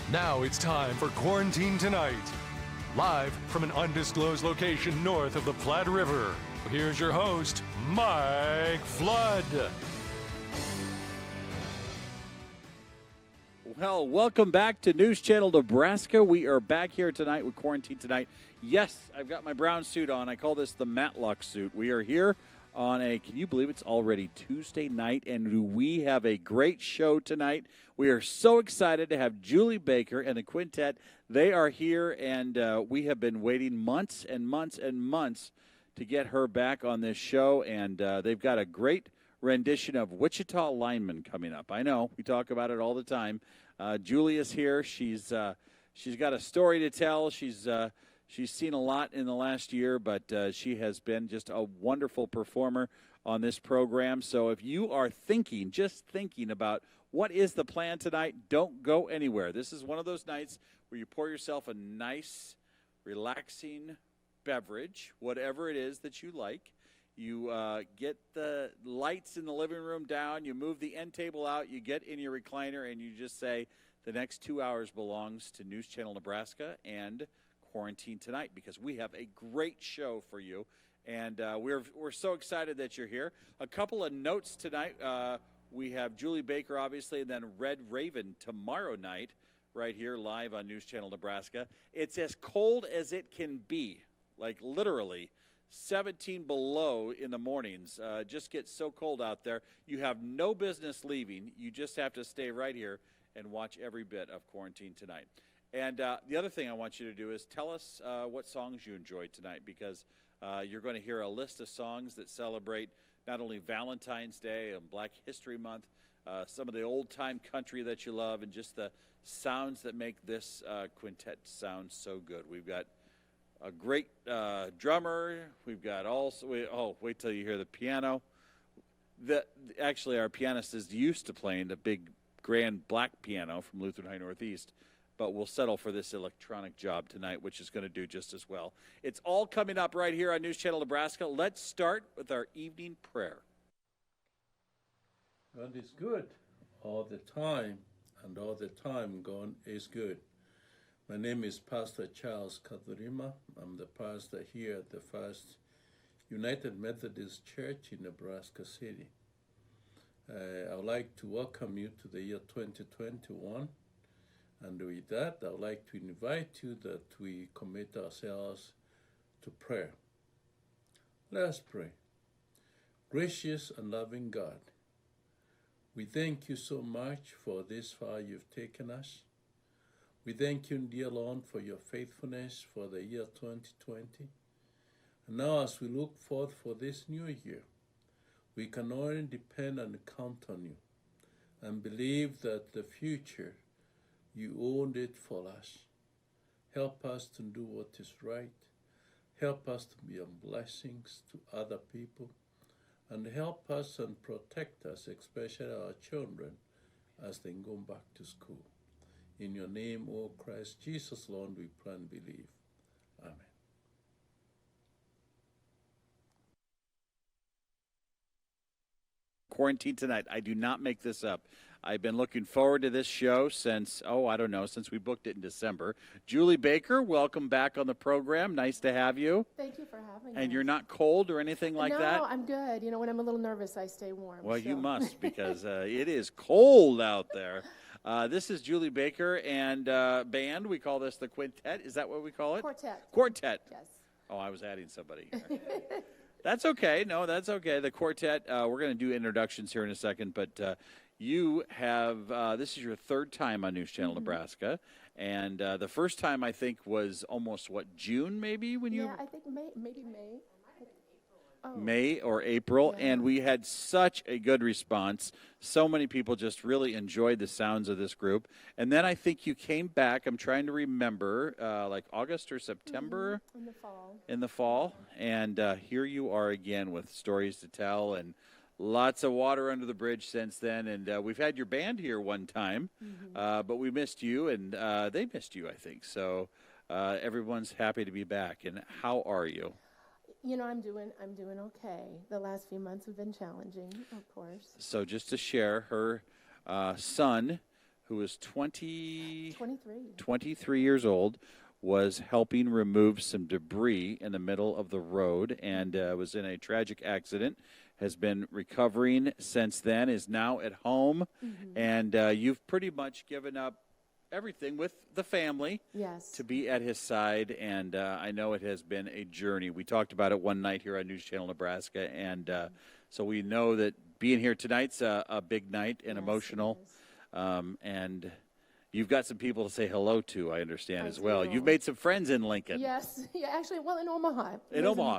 Now it's time for Quarantine Tonight. Live from an undisclosed location north of the Platte River, here's your host, Mike Flood. Well, welcome back to News Channel Nebraska. We are back here tonight with Quarantine Tonight. Yes, I've got my brown suit on. I call this the Matlock suit. We are here on can you believe it's already Tuesday night, and we have a great show tonight. We are so excited to have Julie Baker and the Quintet. They are here, and we have been waiting months and months and months to get her back on this show, and they've got a great rendition of Wichita Lineman coming up. I know, we talk about it all the time. Julie is here. She's got a story to tell. She's seen a lot in the last year, but she has been just a wonderful performer on this program. So if you are just thinking about what is the plan tonight, don't go anywhere. This is one of those nights where you pour yourself a nice, relaxing beverage, whatever it is that you like. You get the lights in the living room down, you move the end table out, you get in your recliner, and you just say, the next 2 hours belongs to News Channel Nebraska and Quarantine Tonight, because we have a great show for you, and we're so excited that you're here. A couple of notes tonight. We have Julie Baker, obviously, and then Red Raven tomorrow night right here live on News Channel Nebraska. It's as cold as it can be, like literally 17 below in the mornings. Just gets so cold out there. You have no business leaving. You just have to stay right here and watch every bit of Quarantine Tonight. And the other thing I want you to do is tell us what songs you enjoyed tonight, because you're going to hear a list of songs that celebrate not only Valentine's Day and Black History Month, some of the old-time country that you love, and just the sounds that make this quintet sound so good. We've got a great drummer. We've got wait till you hear the piano. Actually, our pianist is used to playing the big, grand black piano from Lutheran High Northeast, but we'll settle for this electronic job tonight, which is going to do just as well. It's all coming up right here on News Channel Nebraska. Let's start with our evening prayer. God is good all the time, and all the time God is good. My name is Pastor Charles Kadurima. I'm the pastor here at the First United Methodist Church in Nebraska City. I would like to welcome you to the year 2021. And with that, I would like to invite you that we commit ourselves to prayer. Let us pray. Gracious and loving God, we thank you so much for this far you've taken us. We thank you, dear Lord, for your faithfulness for the year 2020. And now as we look forth for this new year, we can only depend and count on you and believe that the future, you owned it for us. Help us to do what is right. Help us to be a blessing to other people. And help us and protect us, especially our children, as they go back to school. In your name, O Christ Jesus, Lord, we pray and believe. Amen. Quarantine Tonight. I do not make this up. I've been looking forward to this show since we booked it in December. Julie Baker, welcome back on the program. Nice to have you. Thank you for having me. And you're not cold or anything like that? No, I'm good. You know, when I'm a little nervous, I stay warm. Well, so. you must, because it is cold out there. This is Julie Baker and band. We call this the Quintet. Is that what we call it? Quartet. Quartet. Yes. Oh, I was adding somebody here. That's okay. No, that's okay. The Quartet, we're going to do introductions here in a second, but you have, this is your third time on News Channel Nebraska, and the first time I think was almost, June maybe? Yeah, I think maybe May. May or April, Yeah. And we had such a good response. So many people just really enjoyed the sounds of this group. And then I think you came back, I'm trying to remember, like August or September? In the fall. In the fall. And here you are again with stories to tell, and lots of water under the bridge since then. And we've had your band here one time, but we missed you, and they missed you, I think. So everyone's happy to be back. And how are you? You know, I'm doing okay. The last few months have been challenging, of course. So just to share, her son who is 23 years old, was helping remove some debris in the middle of the road and was in a tragic accident, has been recovering since then, is now at home, and you've pretty much given up everything with the family to be at his side, and I know it has been a journey. We talked about it one night here on News Channel Nebraska, and so we know that being here tonight's a big night and emotional, and you've got some people to say hello to, I understand, as well. You've made some friends in Lincoln. Yes, yeah, actually, well, in Omaha.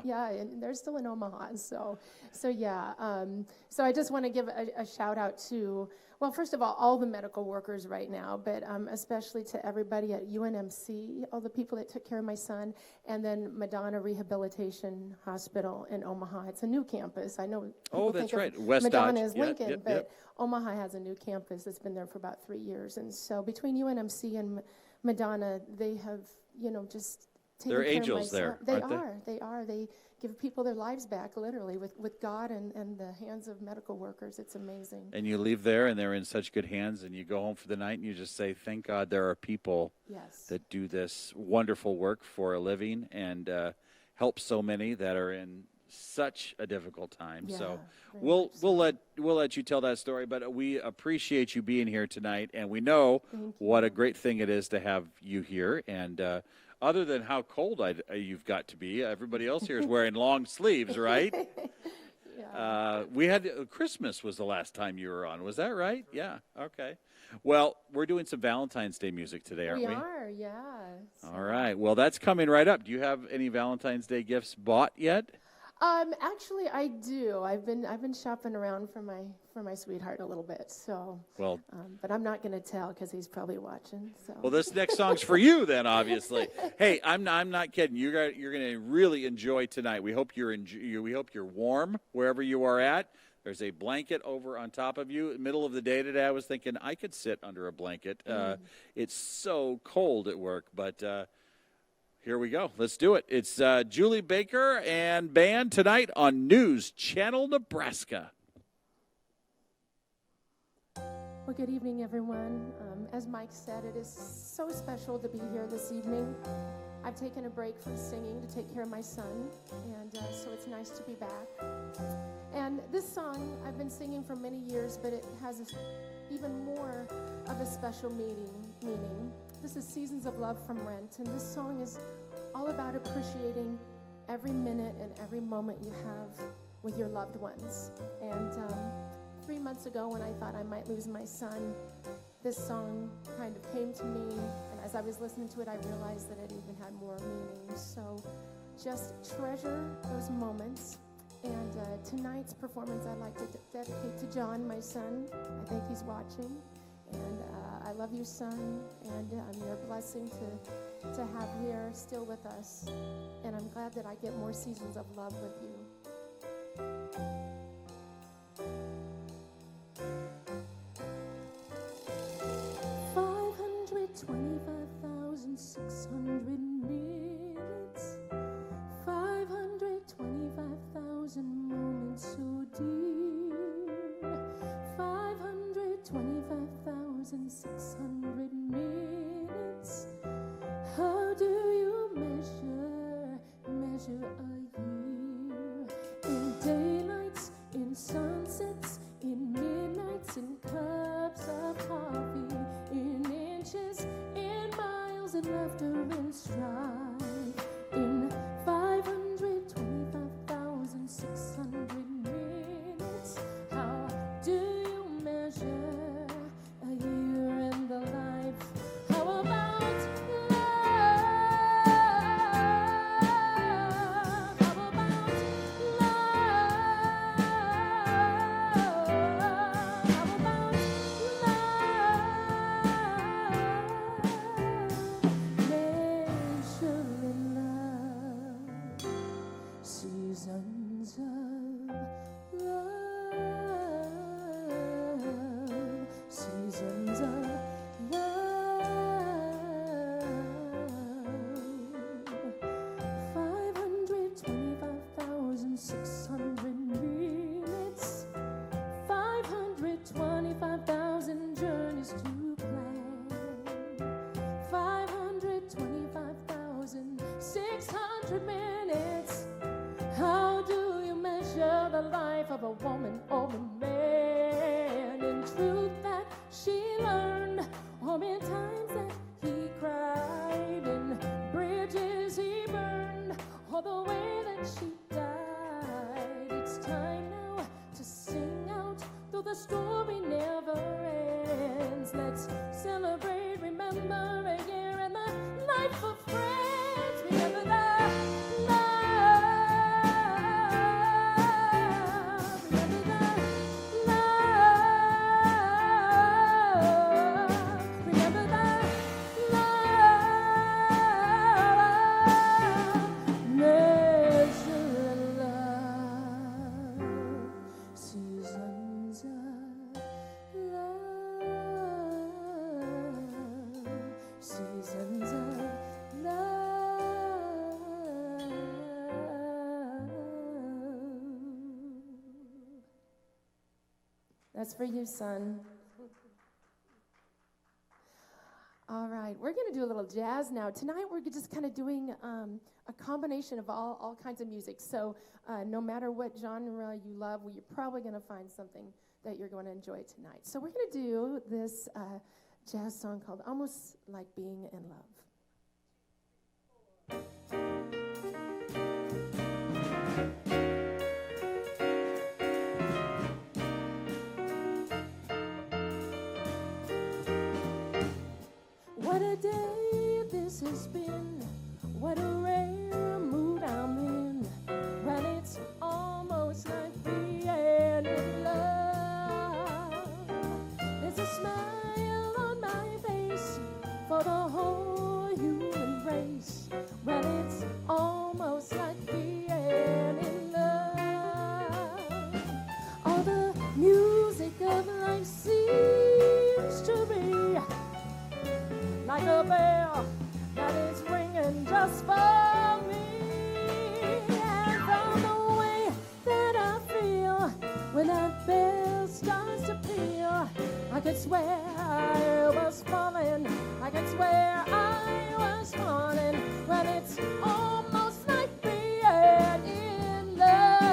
Yeah, and they're still in Omaha, so yeah. So I just want to give a shout out to, well, first of all the medical workers right now, but especially to everybody at UNMC, all the people that took care of my son, and then Madonna Rehabilitation Hospital in Omaha. It's a new campus. I know. Oh, that's right. West Madonna Dodge. is Lincoln, but Omaha has a new campus that's been there for about 3 years, and so between UNMC and Madonna, they have, just taken They're care angels of my there, son. They are. They give people their lives back, literally, with God and the hands of medical workers. It's amazing. And you leave there, and they're in such good hands, and you go home for the night, and you just say, thank God there are people that do this wonderful work for a living and help so many that are in such a difficult time. So we'll let you tell that story, but we appreciate you being here tonight, and we know what a great thing it is to have you here. And other than how cold you've got to be, everybody else here is wearing long sleeves, right? We had Christmas was the last time you were on. Was that right? Yeah. Okay. Well, we're doing some Valentine's Day music today, aren't we? We are, yeah. All right. Well, that's coming right up. Do you have any Valentine's Day gifts bought yet? Actually, I do. I've been shopping around for my sweetheart a little bit. So, well, but I'm not going to tell because he's probably watching. So, well, this next song's for you then, obviously. Hey, I'm not kidding. You're going to really enjoy tonight. We hope you're warm wherever you are at. There's a blanket over on top of you. Middle of the day today, I was thinking I could sit under a blanket. It's so cold at work, but. Here we go. Let's do it. It's Julie Baker and band tonight on News Channel Nebraska. Well, good evening, everyone. As Mike said, it is so special to be here this evening. I've taken a break from singing to take care of my son, and so it's nice to be back. And this song I've been singing for many years, but it has even more of a special meaning. This is Seasons of Love from Rent, and this song is all about appreciating every minute and every moment you have with your loved ones. And 3 months ago, when I thought I might lose my son, this song kind of came to me, and as I was listening to it, I realized that it even had more meaning. So just treasure those moments. And tonight's performance I'd like to dedicate to John, my son. I think he's watching. And I love you, son, and you're a blessing to have here still with us. And I'm glad that I get more seasons of love with you. 525,600 minutes, 525,000 moments so dear, 525,600 minutes. How do you measure a year? In daylights, in sunsets, in midnights, in cups of coffee, in inches, in miles, in laughter and strife, in 525,600 minutes. How do you measure a year in the life? How about love? How about love? How about measuring love, seasons of love, seasons of love. 525,600 minutes, 525,000 journeys to plan. That's for you, son. All right, we're going to do a little jazz now. Tonight we're just kind of doing a combination of all kinds of music. So no matter what genre you love, you're probably going to find something that you're going to enjoy tonight. So we're going to do this jazz song called Almost Like Being in Love. What a day this has been, what a rare mood I'm in, when it's almost like being in love. There's a smile on my face for the whole human race, when it's almost like being in love. All the music of life seems to be like a bell that is ringing just for me. And from the way that I feel when that bell starts to peal, I could swear I was falling, I could swear I was falling, when it's almost like being in love.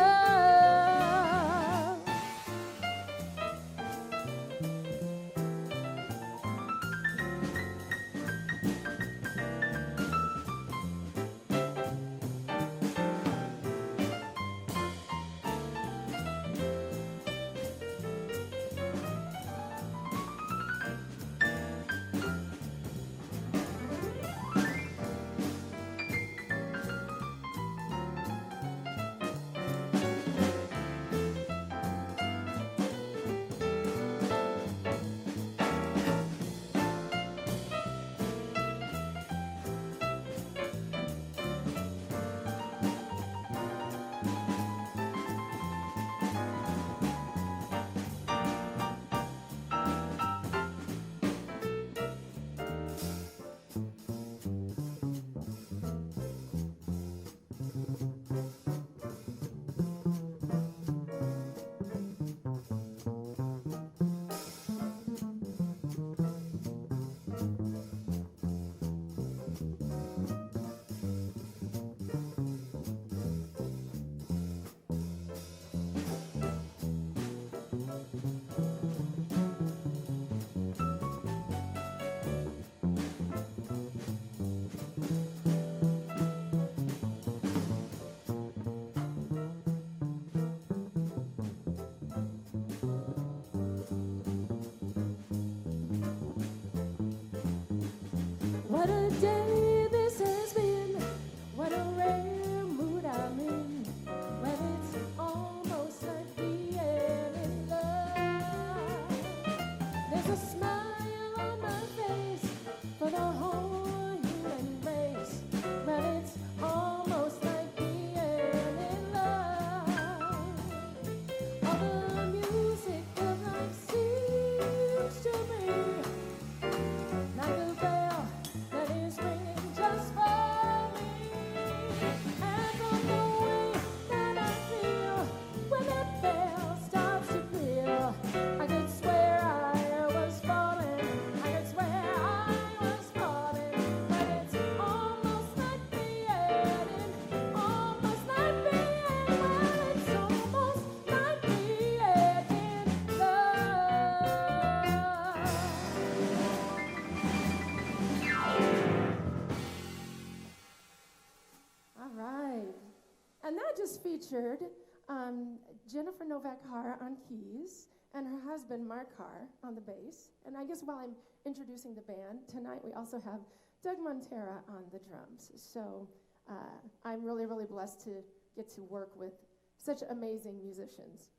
What a day this has been, what a rare mood I'm in, when it's almost like being in love. There's a smile on my face for the whole human race, when it's almost like being in love. All the music of life seems to me like a bell that is ringing just for me. And from the way that I feel when that bell starts to peal, I could swear I was falling, I could swear I was falling, but it's almost like being in, almost like being, well, it's almost like being in love. All right. And that just featured Jennifer Novak-Har on keys and her husband Mark Har on the bass. And I guess while I'm introducing the band, tonight we also have Doug Montera on the drums. So I'm really, really blessed to get to work with such amazing musicians.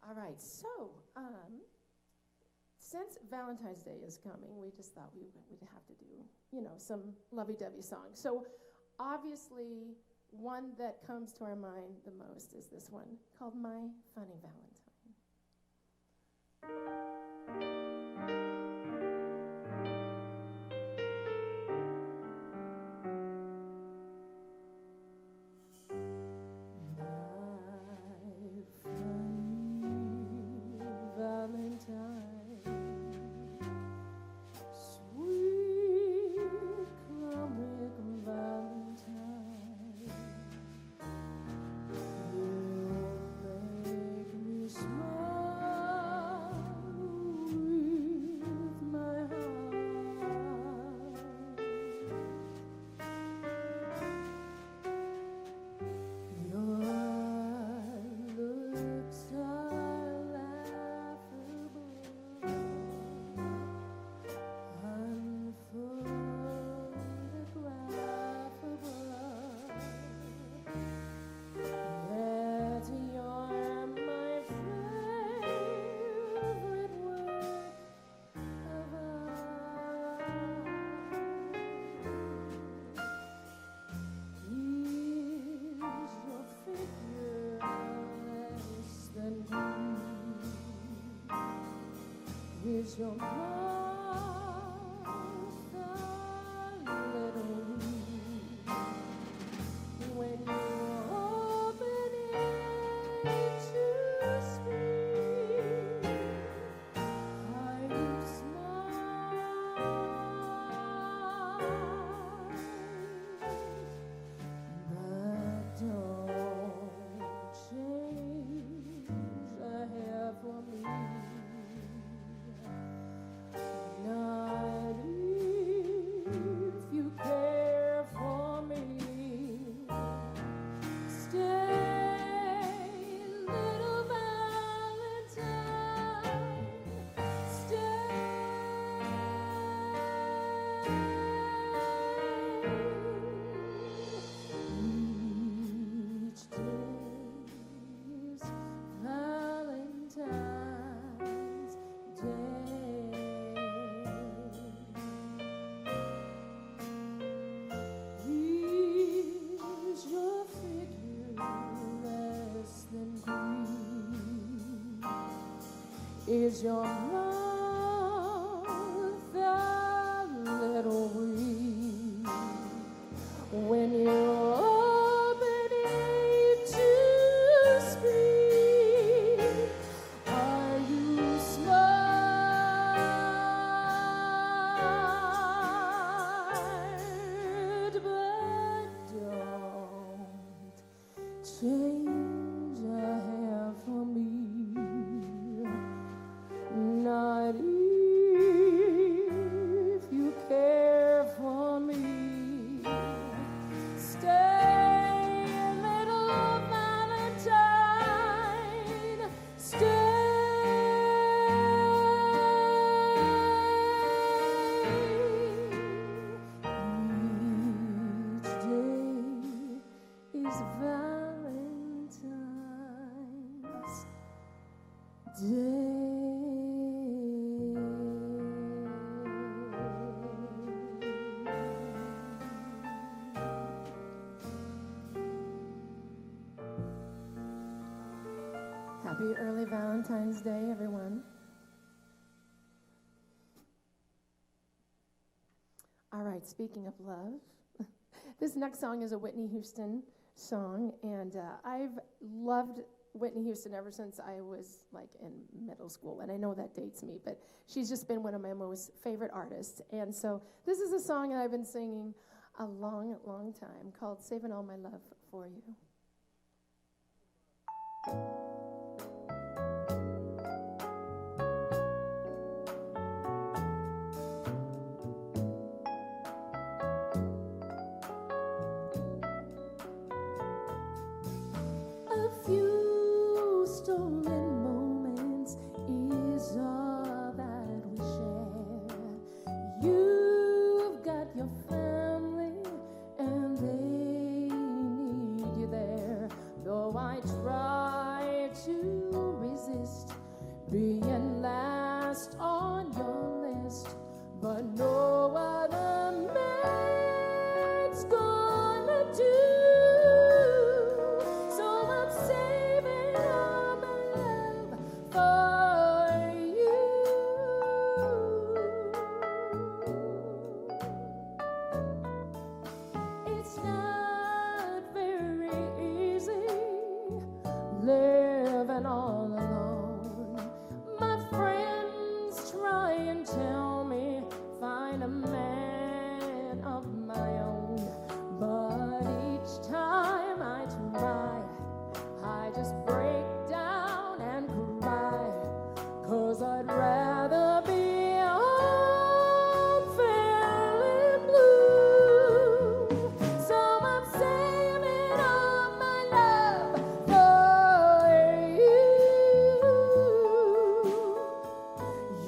All right, so since Valentine's Day is coming, we just thought we'd have to do, some lovey-dovey songs. So obviously, one that comes to our mind the most is this one called My Funny Valentine. My Is your mouth a little weak when you open it to speak? Are you smart? But don't change a hair for me. Not if you care for me. Stay, little Valentine. Stay. Each day is Valentine's Day. Is your figure less than green? Is your mouth a little weak when you open it to speak? Are you smart? But don't change a hair for me. Not if you care for me. Stay, little Valentine. Stay. Each day is Valentine's Day. Happy early Valentine's Day, everyone. All right, speaking of love, this next song is a Whitney Houston song, and I've loved Whitney Houston ever since I was like in middle school, and I know that dates me, but she's just been one of my most favorite artists. And so this is a song that I've been singing a long, long time called Saving All My Love for You. A few stolen moments is all that we share. You've got your family and they need you there. Though I try to resist being last on your list, but no other man's gonna do. So I'm saving all my love for you. It's not very easy living all alone. My friends try and tell me find a man of my own, but each time I try, I just break down and cry, 'cause I'd rather be home feeling blue. So I'm saving all my love for you.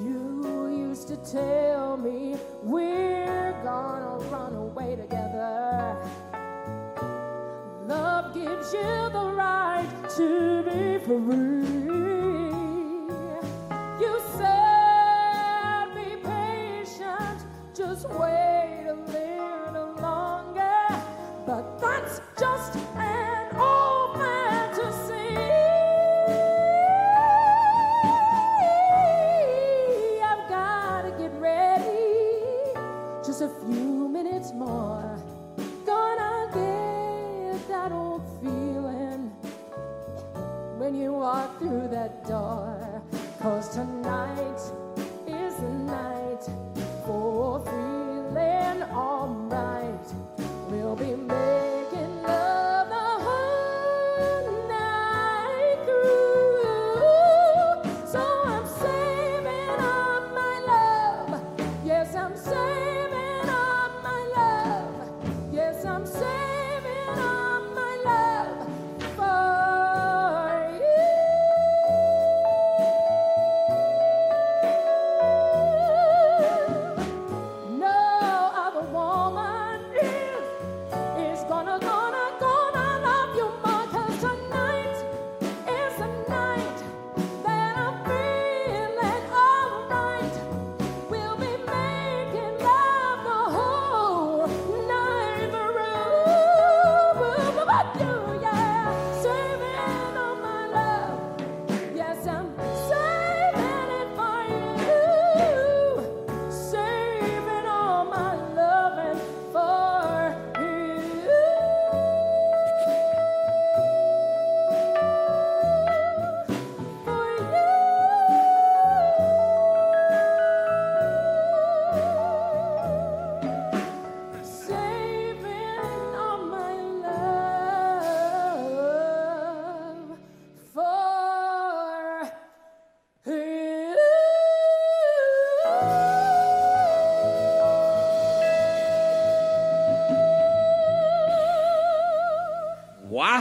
You used to tell me we're gonna run away together. Love gives you the right to be free. You said be patient, just wait a little longer, but that's just an old fantasy. I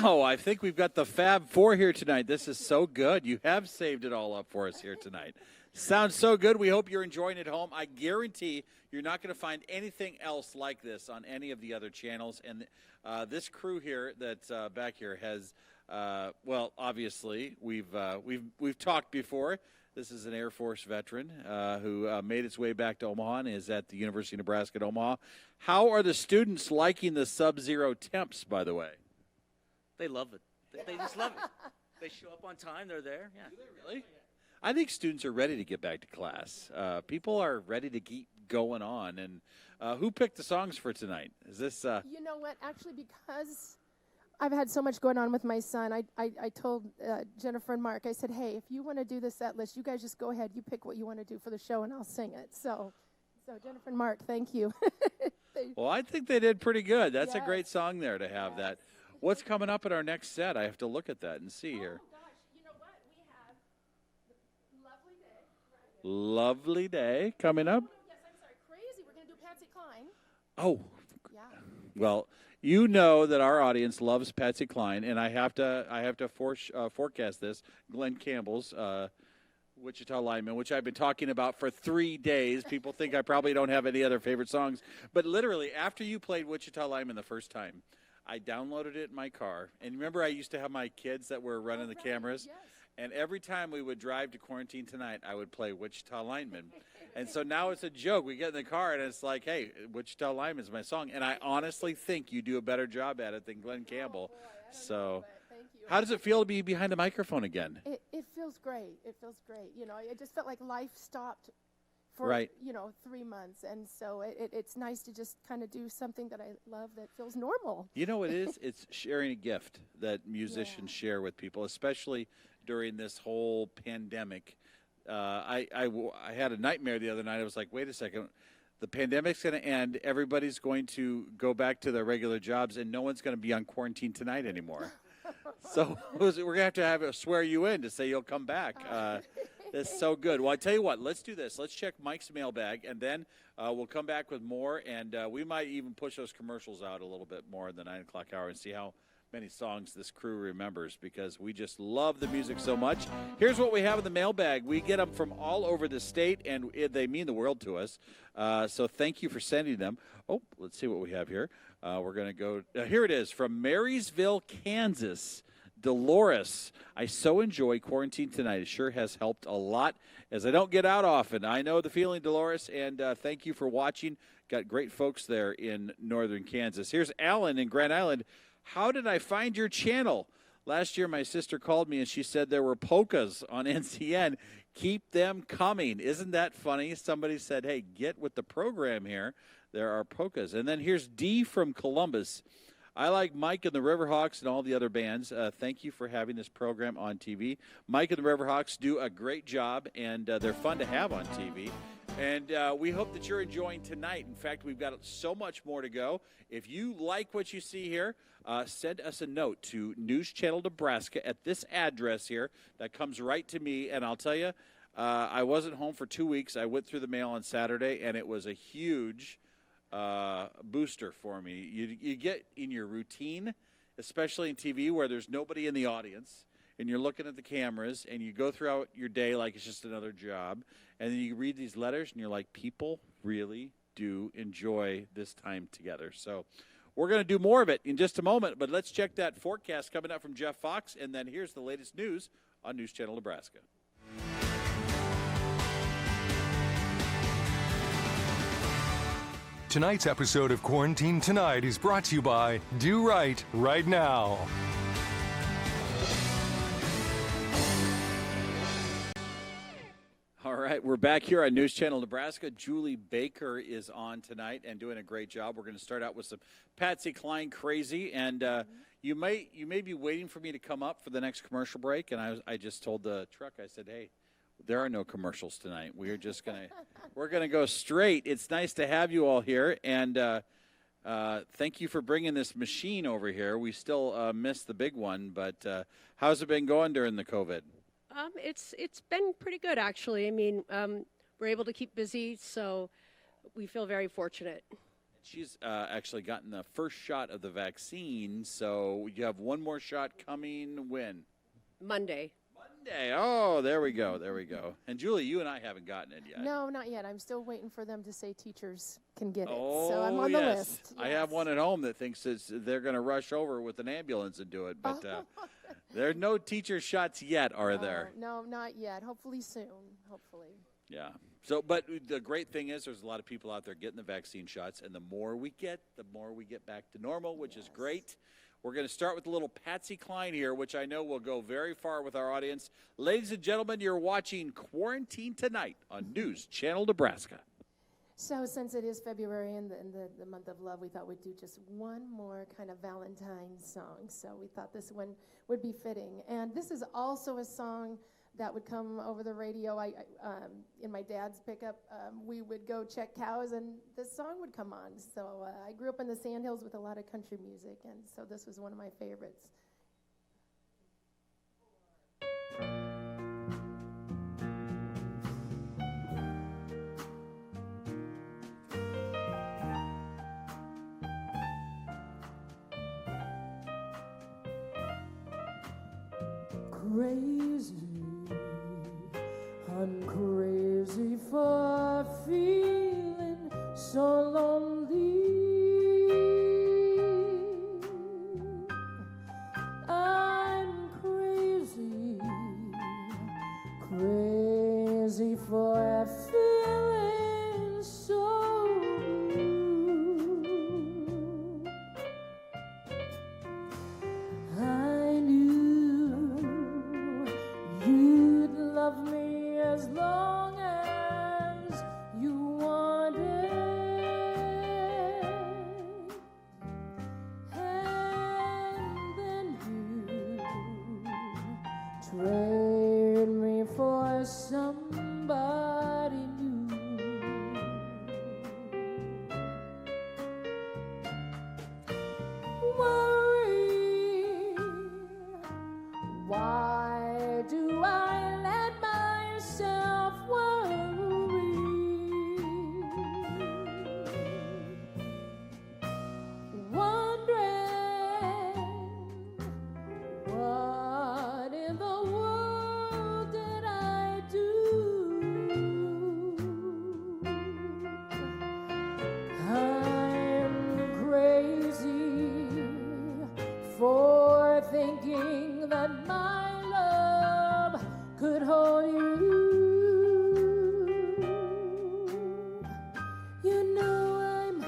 Wow, I think we've got the Fab Four here tonight. This is so good. You have saved it all up for us here tonight. Sounds so good. We hope you're enjoying it at home. I guarantee you're not going to find anything else like this on any of the other channels. And this crew here that's back here has, well, obviously we've talked before. This is an Air Force veteran who made its way back to Omaha and is at the University of Nebraska at Omaha. How are the students liking the sub-zero temps, by the way? They love it. They just love it. They show up on time. They're there. Yeah. Do they really? I think students are ready to get back to class. People are ready to keep going on. And who picked the songs for tonight? Is this? You know what? Actually, because I've had so much going on with my son, I told Jennifer and Mark, I said, hey, if you want to do the set list, you guys just go ahead. You pick what you want to do for the show, and I'll sing it. So Jennifer and Mark, thank you. Well, I think they did pretty good. That's a Yes. great song there to have that. What's coming up in our next set? I have to look at that and see here. Oh, gosh. You know what? We have Lovely Day. Right? Lovely Day coming up. Oh, no, yes, I'm sorry. Crazy. We're going to do Patsy Cline. Oh, Yeah. well, you know that our audience loves Patsy Cline, and I have to forecast this. Glenn Campbell's Wichita Lineman, which I've been talking about for 3 days. People think I probably don't have any other favorite songs, but literally after you played Wichita Lineman the first time, I downloaded it in my car. And remember, I used to have my kids that were running the cameras. Yes. And every time we would drive to Quarantine Tonight, I would play Wichita Lineman. And so now it's a joke. We get in the car, and it's like, hey, Wichita Lineman is my song. And I honestly think you do a better job at it than Glenn Campbell. So Thank you. how does it feel to be behind the microphone again? It feels great. It feels great. You know, it just felt like life stopped for, Right. 3 months. And so it's nice to just kind of do something that I love that feels normal. You know what it is? It's sharing a gift that musicians share with people, especially during this whole pandemic. I had a nightmare the other night. I was like, wait a second. The pandemic's going to end. Everybody's going to go back to their regular jobs, and no one's going to be on Quarantine Tonight anymore. So we're going to have to swear you in to say you'll come back. That's so good. Well, I tell you what, let's do this. Let's check Mike's mailbag, and then we'll come back with more, and we might even push those commercials out a little bit more in the 9 o'clock hour and see how many songs this crew remembers, because we just love the music so much. Here's what we have in the mailbag. We get them from all over the state, and they mean the world to us. So thank you for sending them. Oh, let's see what we have here. We're going to go. Here it is from Marysville, Kansas. Dolores, I so enjoy Quarantine Tonight. It sure has helped a lot, as I don't get out often. I know the feeling, Dolores, and thank you for watching. Got great folks there in northern Kansas. Here's Alan in Grand Island. How did I find your channel? Last year, my sister called me, and she said there were polkas on NCN. Keep them coming. Isn't that funny? Somebody said, hey, get with the program here. There are polkas. And then here's Dee from Columbus. I like Mike and the Riverhawks and all the other bands. Thank you for having this program on TV. Mike and the Riverhawks do a great job, and they're fun to have on TV. And we hope that you're enjoying tonight. In fact, we've got so much more to go. If you like what you see here, send us a note to News Channel Nebraska at this address here. That comes right to me. And I'll tell you, I wasn't home for 2 weeks. I went through the mail on Saturday, and it was a huge booster for me. You get in your routine, especially in TV where there's nobody in the audience, and you're looking at the cameras, and you go throughout your day like it's just another job, and then you read these letters, and you're like, people really do enjoy this time together. So we're going to do more of it in just a moment, but let's check that forecast coming up from Jeff Fox, and then here's the latest news on News Channel Nebraska. Tonight's episode of Quarantine Tonight is brought to you by Do Right Right Now. All right, we're back here on News Channel Nebraska. Julie Baker is on tonight and doing a great job. We're going to start out with some Patsy Cline Crazy, and you may be waiting for me to come up for the next commercial break, and I just told the truck, I said, hey, there are no commercials tonight. We're just we're gonna go straight. It's nice to have you all here, and thank you for bringing this machine over here. We still miss the big one, but how's it been going during the COVID? It's been pretty good, actually. I mean, we're able to keep busy, so we feel very fortunate. she's actually gotten the first shot of the vaccine. So you have one more shot coming when? Monday. Monday. Oh, there we go. There we go. And Julie, you and I haven't gotten it yet. No, not yet. I'm still waiting for them to say teachers can get it. Oh, so I'm on yes. the list. I have one at home that thinks they're going to rush over with an ambulance and do it. But there are no teacher shots yet, are there? No, not yet. Hopefully soon. Hopefully. Yeah. So, but the great thing is there's a lot of people out there getting the vaccine shots, and the more we get back to normal, which is great. We're going to start with a little Patsy Cline here, which I know will go very far with our audience. Ladies and gentlemen, you're watching Quarantine Tonight on News Channel Nebraska. So since it is February and the month of love, we thought we'd do just one more kind of Valentine song. So we thought this one would be fitting. And this is also a song that would come over the radio. In my dad's pickup, we would go check cows, and this song would come on. So I grew up in the Sandhills with a lot of country music, and so this was one of my favorites. Crazy, I'm crazy for feeling so lonely. I'm crazy, crazy for feeling so blue. I knew you'd love me as long as you wanted, and then you trade me for somebody new. Worry, why do I let myself worry? Wondering, what in the world did I do? I'm crazy for thinking that my love could hold you. You know I'm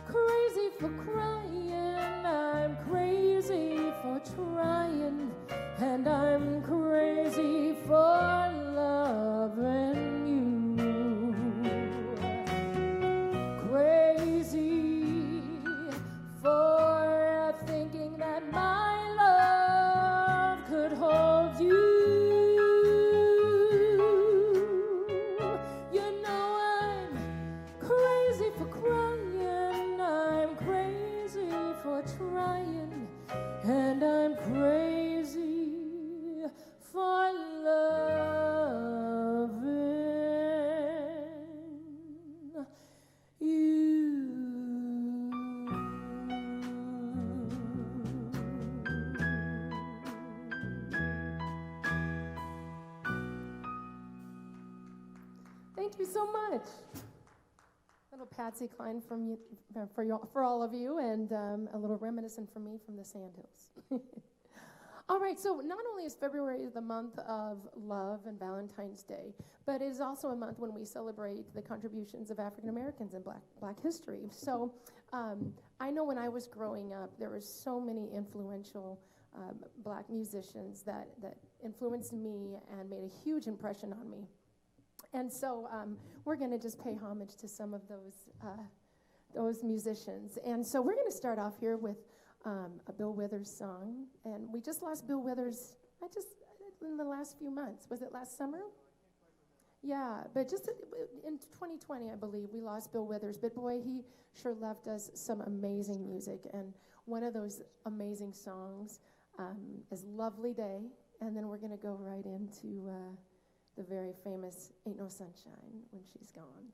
crazy for crying, I'm crazy for trying, and I'm crazy for loving you. Crazy for thinking that my love could hold you. You know I'm crazy for crying, I'm crazy for trying, and I'm crazy for loving you. Thank you so much. Little Patsy Cline from you, for all of you, and a little reminiscent from me from the Sandhills. All right, so not only is February the month of love and Valentine's Day, but it is also a month when we celebrate the contributions of African Americans in Black history. So I know when I was growing up, there were so many influential Black musicians that influenced me and made a huge impression on me. And so we're going to just pay homage to some of those musicians. And so we're going to start off here with a Bill Withers song. And we just lost Bill Withers, in the last few months. Was it last summer? Yeah, but just in 2020, I believe, we lost Bill Withers. But boy, he sure left us some amazing music. And one of those amazing songs is Lovely Day. And then we're going to go right into the very famous Ain't No Sunshine When She's Gone.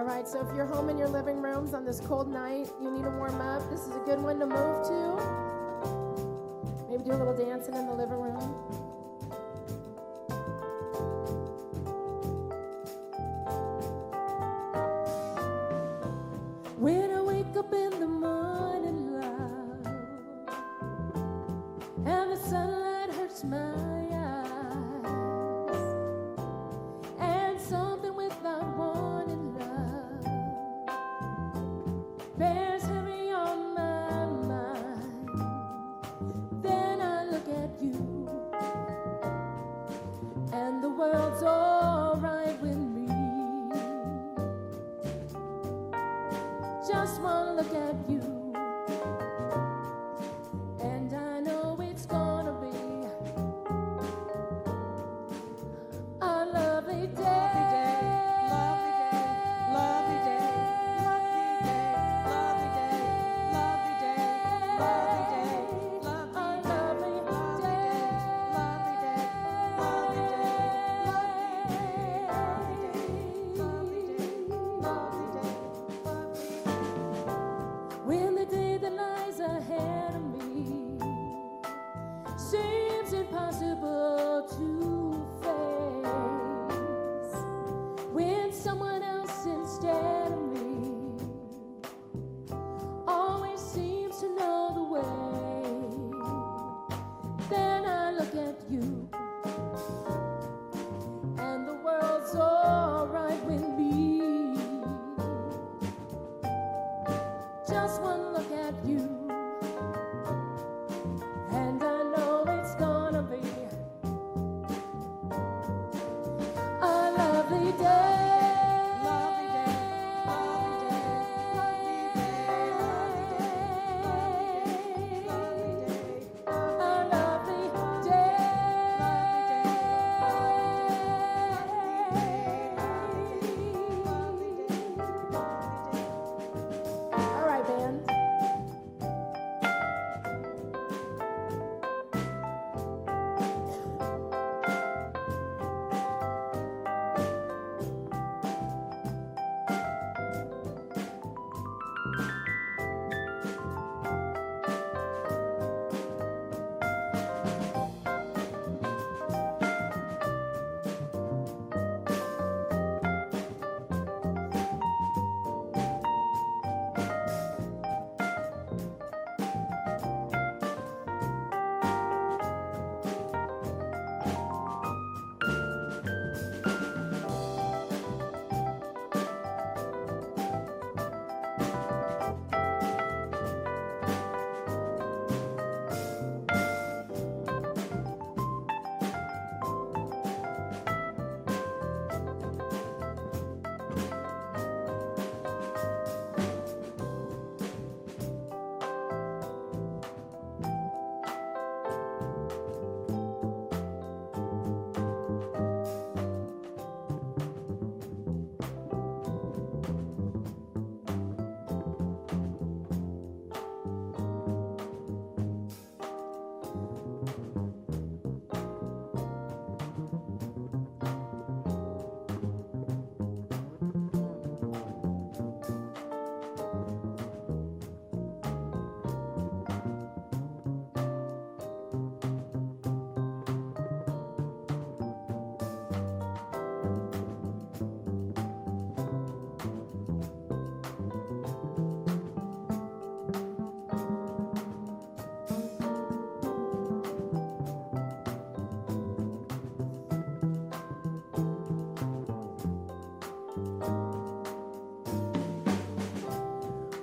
All right, so if you're home in your living rooms on this cold night, you need to warm up. This is a good one to move to. Maybe do a little dancing in the living room. When I wake up in the morning, love, and the sunlight hurts my eyes, and something without warning, love, bears heavy on my mind, then I look at you, and the world's all right with me. Just one look at you, and I know it's gonna be a lovely day. Lovely day, lovely day, lovely day, lovely day, lovely day, lovely day, lovely day, lovely day, lovely day, lovely day. When the day that lies ahead of me seems impossible to face, when someone else instead of me always seems to know the way, then I look at you, and the world's all right with me. Just one look at you, and I know it's gonna be a lovely day. Lovely day, lovely day, lovely day, lovely day, lovely day, a lovely day, lovely day, lovely day. All right, band.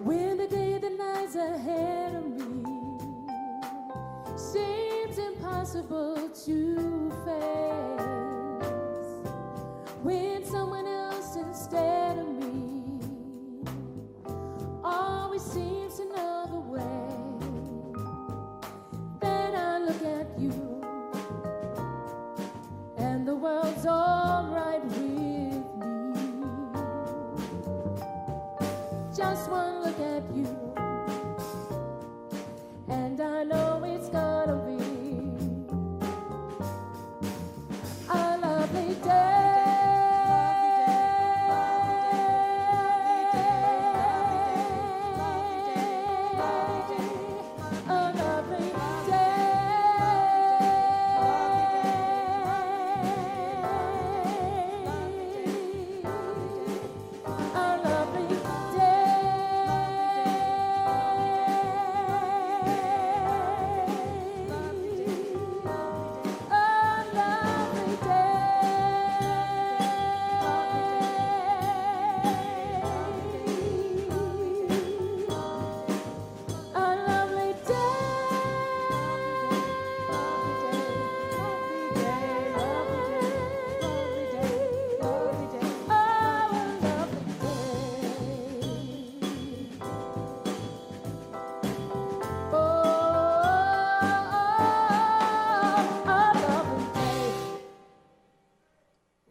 When the day that lies ahead of me seems impossible to face, when someone else instead of me always seems to know the way, then I look at you, and the world's all right with me. Just one look at you, and I know it's gonna be a lovely day.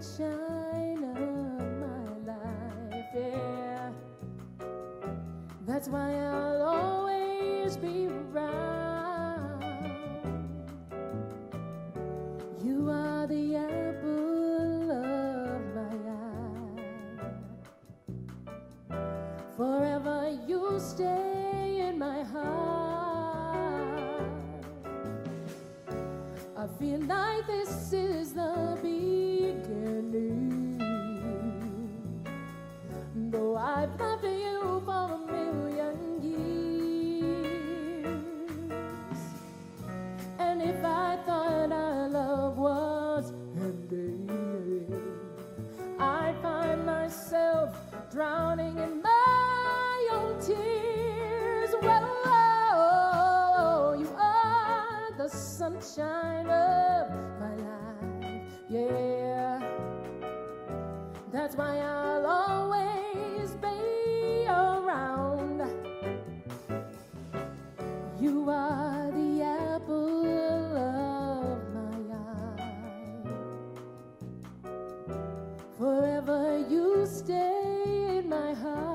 sunshine of my life, yeah. That's why I'll always be around. You are the apple of my eye. Forever you'll stay in my heart. I feel like this is the beginning. Though I've loved you for a million years, and if I thought our love was ending, I find myself drowning in my own tears. Whoa, you are the sunshine of my life, yeah. That's why I'll always be around. You are the apple of my eye. Forever you stay in my heart.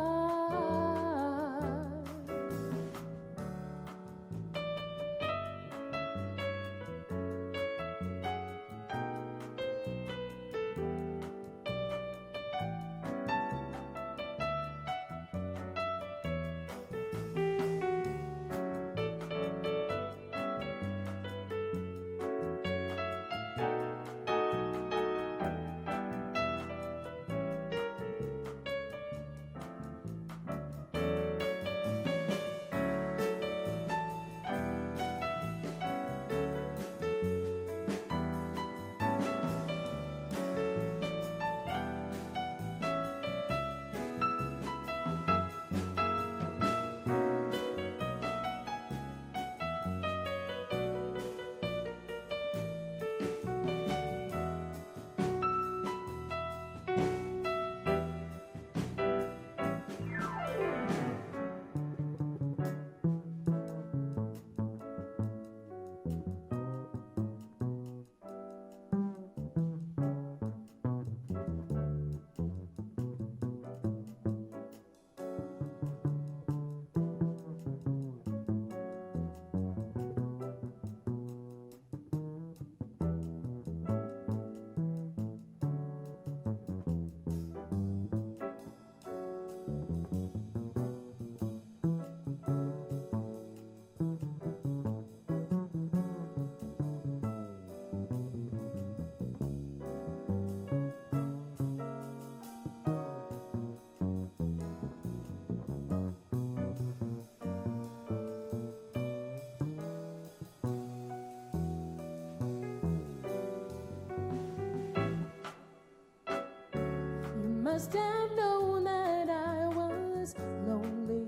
Must have known that I was lonely,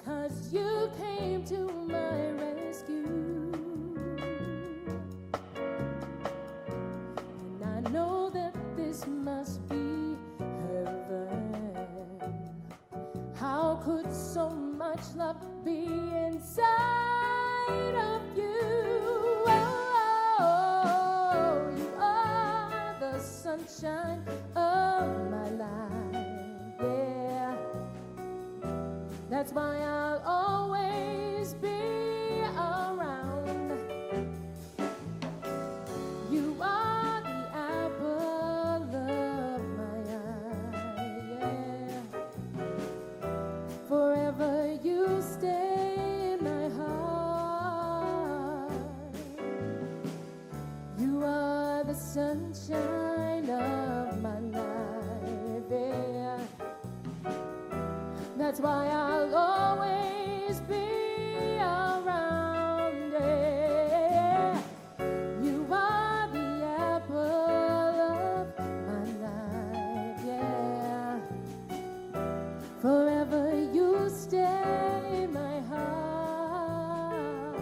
'cause you came to my rescue. And I know that this must be heaven. How could so much love be inside of you? Sunshine of my life, yeah. That's why I'll always be around. You are the apple of my eye, yeah. Forever you stay in my heart. You are the sunshine of my life, yeah. That's why I'll always be around, yeah. You are the apple of my life, yeah. Forever you stay in my heart.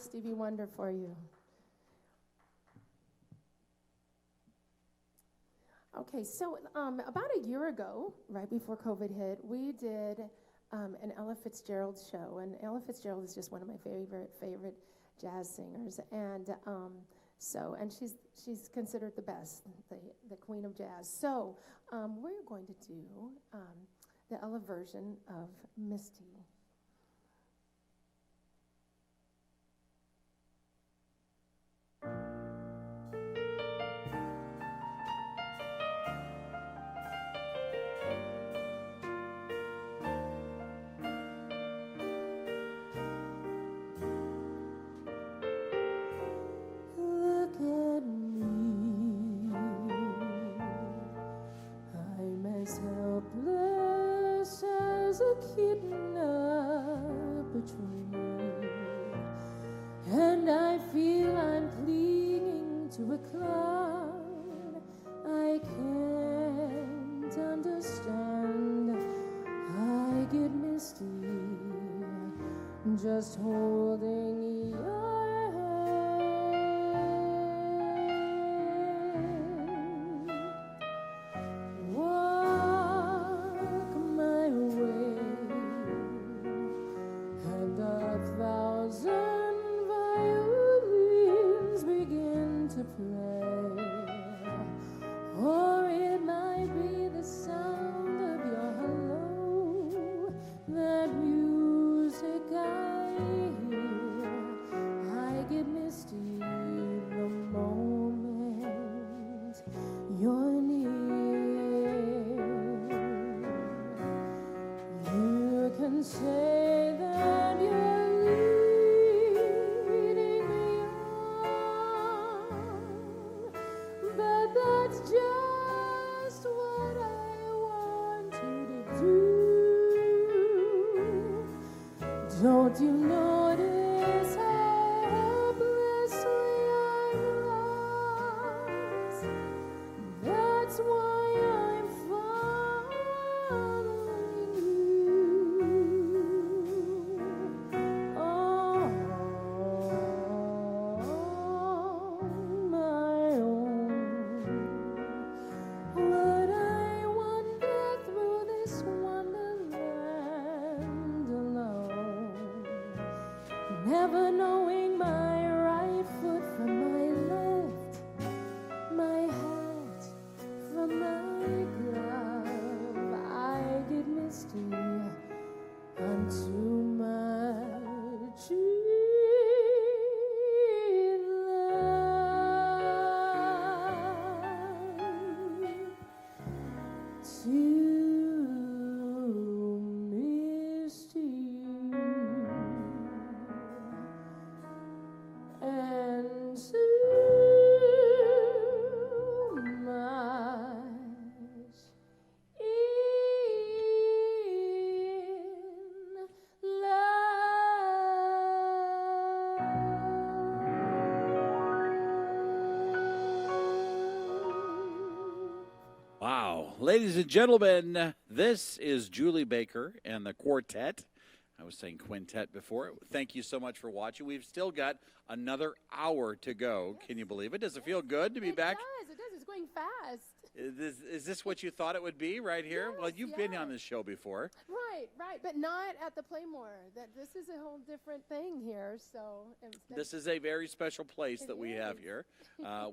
Stevie Wonder for you. Okay, so about a year ago, right before COVID hit, we did an Ella Fitzgerald show, and Ella Fitzgerald is just one of my favorite jazz singers, and she's considered the best, the queen of jazz. So we're going to do the Ella version of Misty. And I feel I'm clinging to a cloud I can't understand. I get misty just holding your hand. Walk my way, and 1,000 violins begin to play, or it might be the sound of your hello, that music I hear. I get misty the moment you're near. You can say that you're leading me on, but that's just what I want you to do. Don't you notice how helplessly I'm lost? That's why I'm following you on my own. Would I wander through this wonderland alone, never knowing my right foot from my left, my hat from my glove? I get misty, I'm too much in love, too misty, and too much in love. Wow. Ladies and gentlemen, this is Julie Baker and the Quartet. I was saying quintet before. Thank you so much for watching. We've still got another hour to go. Can you believe it? Does it feel good to be back? It does. It's going fast. Is this what you thought it would be right here? Yes, Well, you've been yes. on this show before. Right, but not at the Playmore. This is a whole different thing here. So This is a very special place that we have is. here.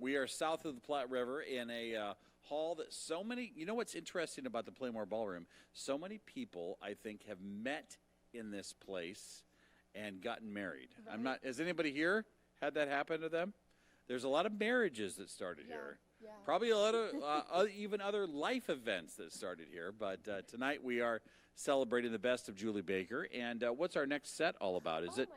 We are south of the Platte River in a hall that so many, you know what's interesting about the Playmore Ballroom? So many people, I think, have met in this place and gotten married. Right. Has anybody here had that happen to them? There's a lot of marriages that started here. Yeah. Probably a lot of even other life events that started here. But tonight we are celebrating the best of Julie Baker. And what's our next set all about? Oh my goodness.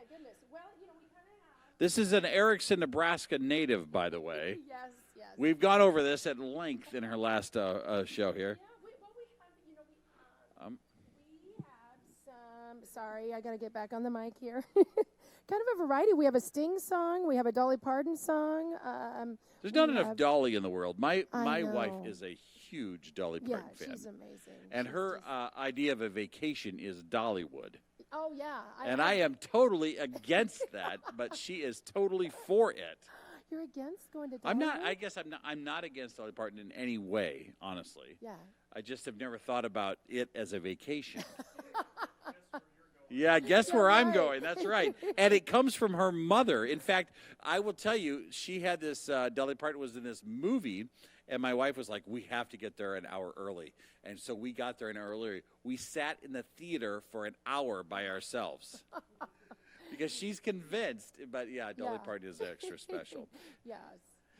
Well, we kind of have. This is an Erickson, Nebraska native, by the way. Yes. We've gone over this at length in her last show here. Yeah, we have some. Sorry, I got to get back on the mic here. Kind of a variety. We have a Sting song. We have a Dolly Parton song. There's not enough Dolly in the world. My I wife know. is a huge Dolly Yeah, Parton fan. she's amazing. And her idea of a vacation is Dollywood. Oh, yeah. And I am totally against that, but she is totally for it. You're against going to Dollywood? I'm not. I guess I'm not against Dolly Parton in any way, honestly. Yeah. I just have never thought about it as a vacation. Yeah, guess where I'm going. That's right. And it comes from her mother. In fact, I will tell you, she had this, Dolly Parton was in this movie, and my wife was like, we have to get there an hour early. And so we got there an hour early. We sat in the theater for an hour by ourselves. Because she's convinced. But, yeah, Dolly Parton is extra special. Yes.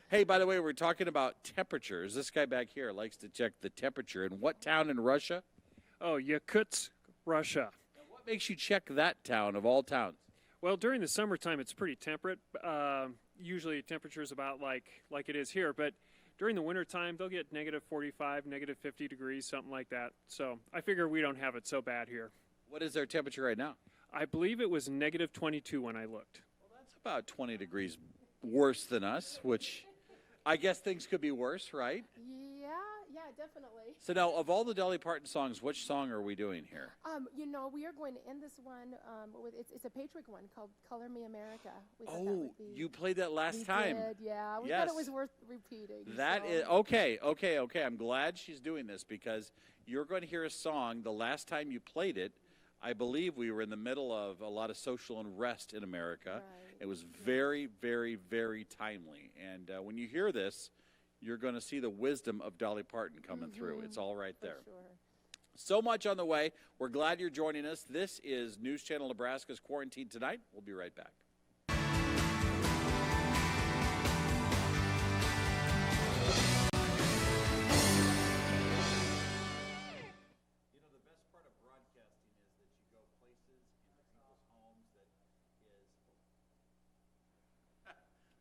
Hey, by the way, we're talking about temperatures. This guy back here likes to check the temperature. In what town in Russia? Oh, Yakutsk, Russia. What makes you check that town of all towns? Well, during the summertime, it's pretty temperate. Usually temperature is about like it is here. But during the wintertime, they'll get negative 45, negative 50 degrees, something like that. So I figure we don't have it so bad here. What is their temperature right now? I believe it was negative 22 when I looked. Well, that's about 20 degrees worse than us, which I guess things could be worse, right? Yeah, definitely. So now, of all the Dolly Parton songs, which song are we doing here? We are going to end this one with it's a Patriotic one called "Color Me America." We thought that Oh, would be, you played that last we time. Did, yeah. We Yes. thought it was worth repeating. That so. is okay. I'm glad she's doing this because you're going to hear a song. The last time you played it, I believe we were in the middle of a lot of social unrest in America. Right. It was very, very, very timely. And when you hear this, you're going to see the wisdom of Dolly Parton coming through. It's all right there. For sure. So much on the way. We're glad you're joining us. This is News Channel Nebraska's Quarantine Tonight. We'll be right back.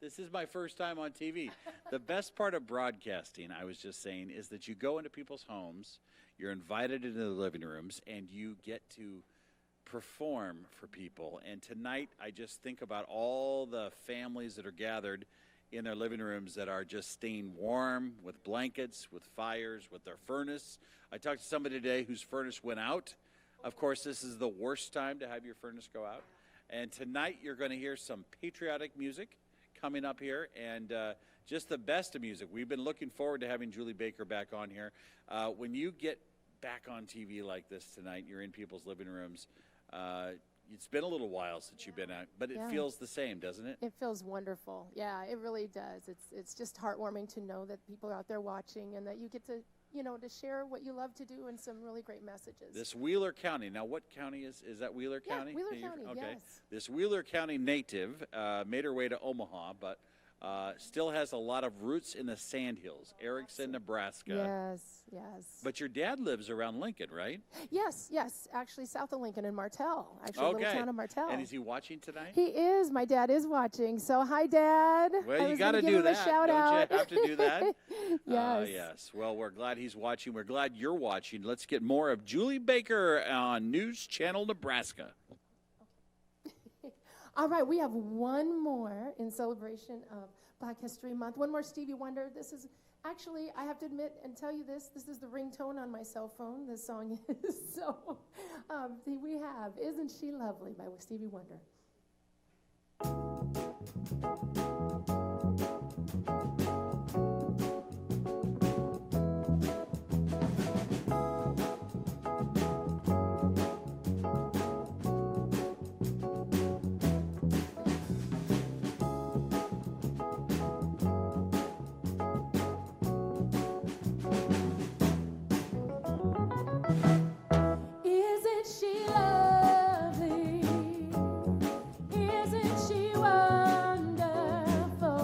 This is my first time on TV. The best part of broadcasting, I was just saying, is that you go into people's homes, you're invited into the living rooms, and you get to perform for people. And tonight, I just think about all the families that are gathered in their living rooms that are just staying warm with blankets, with fires, with their furnace. I talked to somebody today whose furnace went out. Of course, this is the worst time to have your furnace go out. And tonight, you're going to hear some patriotic music coming up here, and just the best of music. We've been looking forward to having Julie Baker back on here. When you get back on TV like this tonight, you're in people's living rooms. It's been a little while since you've been out, but it feels the same, doesn't it? It feels wonderful. Yeah, it really does. It's just heartwarming to know that people are out there watching and that you get to, to share what you love to do and some really great messages. This Wheeler County. Now, what county is that? Wheeler County? Wheeler County, okay. yes. This Wheeler County native made her way to Omaha, but still has a lot of roots in the Sandhills, Erickson, Nebraska. Yes. But your dad lives around Lincoln, right? Yes. Actually, south of Lincoln in Martell. Actually, a little town of Martell. And is he watching tonight? He is. My dad is watching. So, hi, Dad. Well, you got to do that. Shout out. You have to do that? Yes. Yes. Well, we're glad he's watching. We're glad you're watching. Let's get more of Julie Baker on News Channel Nebraska. All right, we have one more in celebration of Black History Month. One more Stevie Wonder. This is actually, I have to admit and tell you this is the ringtone on my cell phone. This song is. So we have Isn't She Lovely by Stevie Wonder. Wonderful.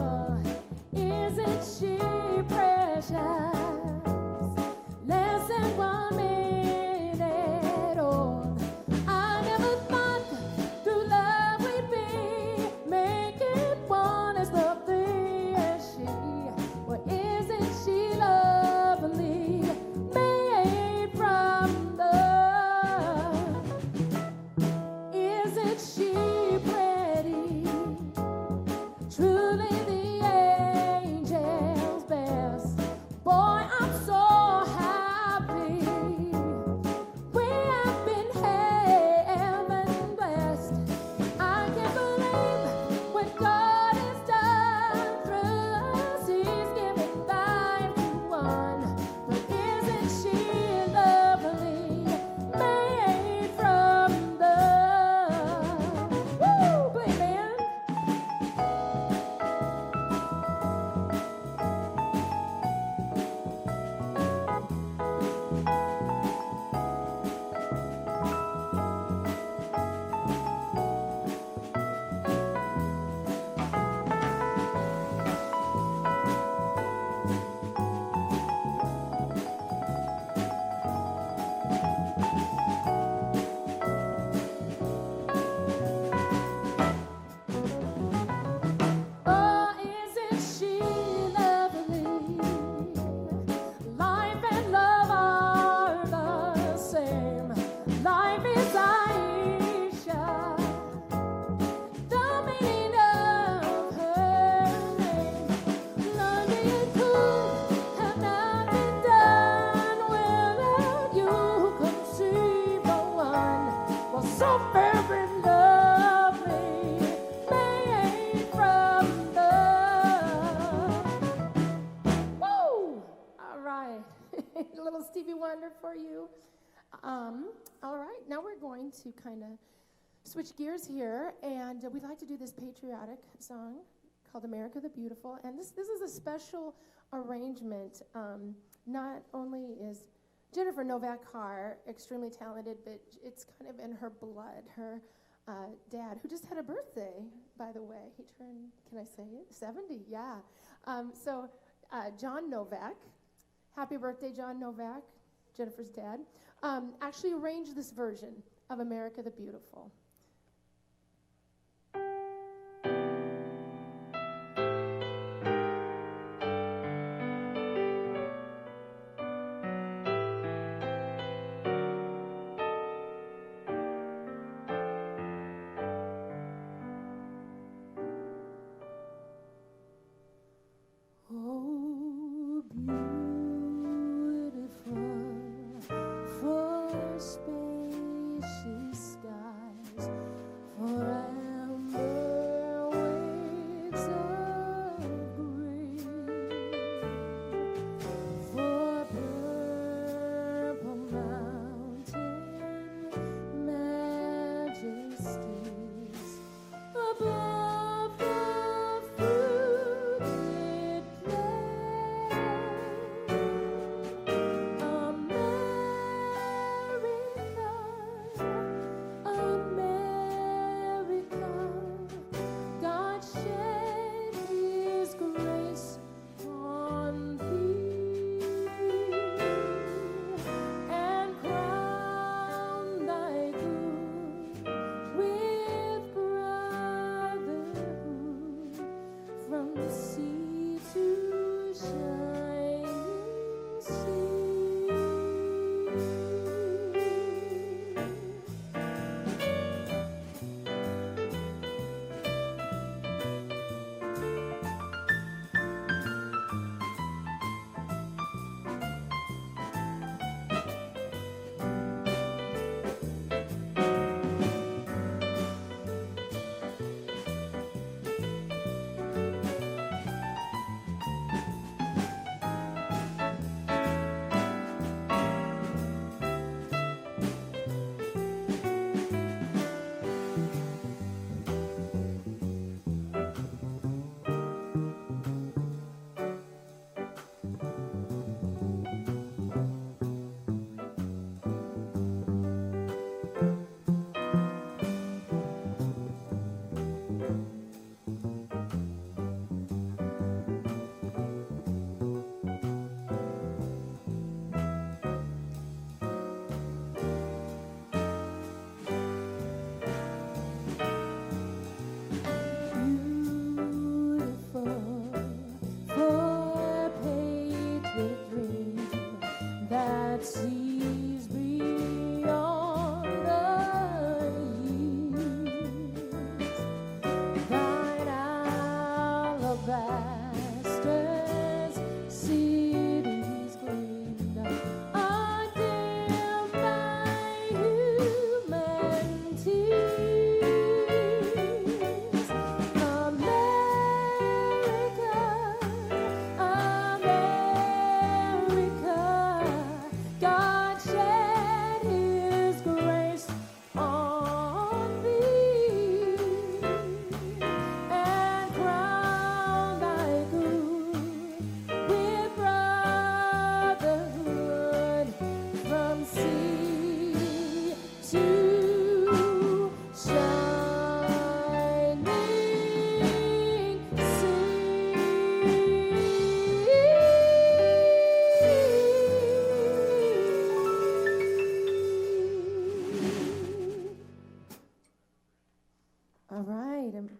Stevie Wonder for you. All right, now we're going to kind of switch gears here, and we'd like to do this patriotic song called America the Beautiful. And this is a special arrangement. Not only is Jennifer Novak Carr extremely talented, but it's kind of in her blood. Her dad, who just had a birthday, by the way. He turned, can I say it? 70, yeah. John Novak, happy birthday, John Novak, Jennifer's dad, actually arranged this version of America the Beautiful.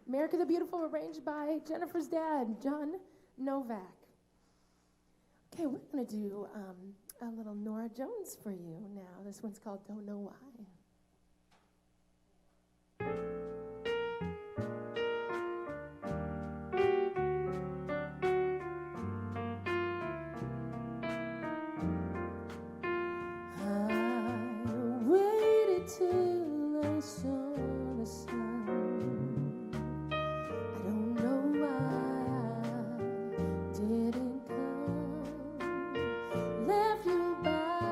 America the Beautiful, arranged by Jennifer's dad, John Novak. Okay, we're going to do a little Nora Jones for you now. This one's called Don't Know Why. Till I saw the sun. I don't know why I didn't come. Left you by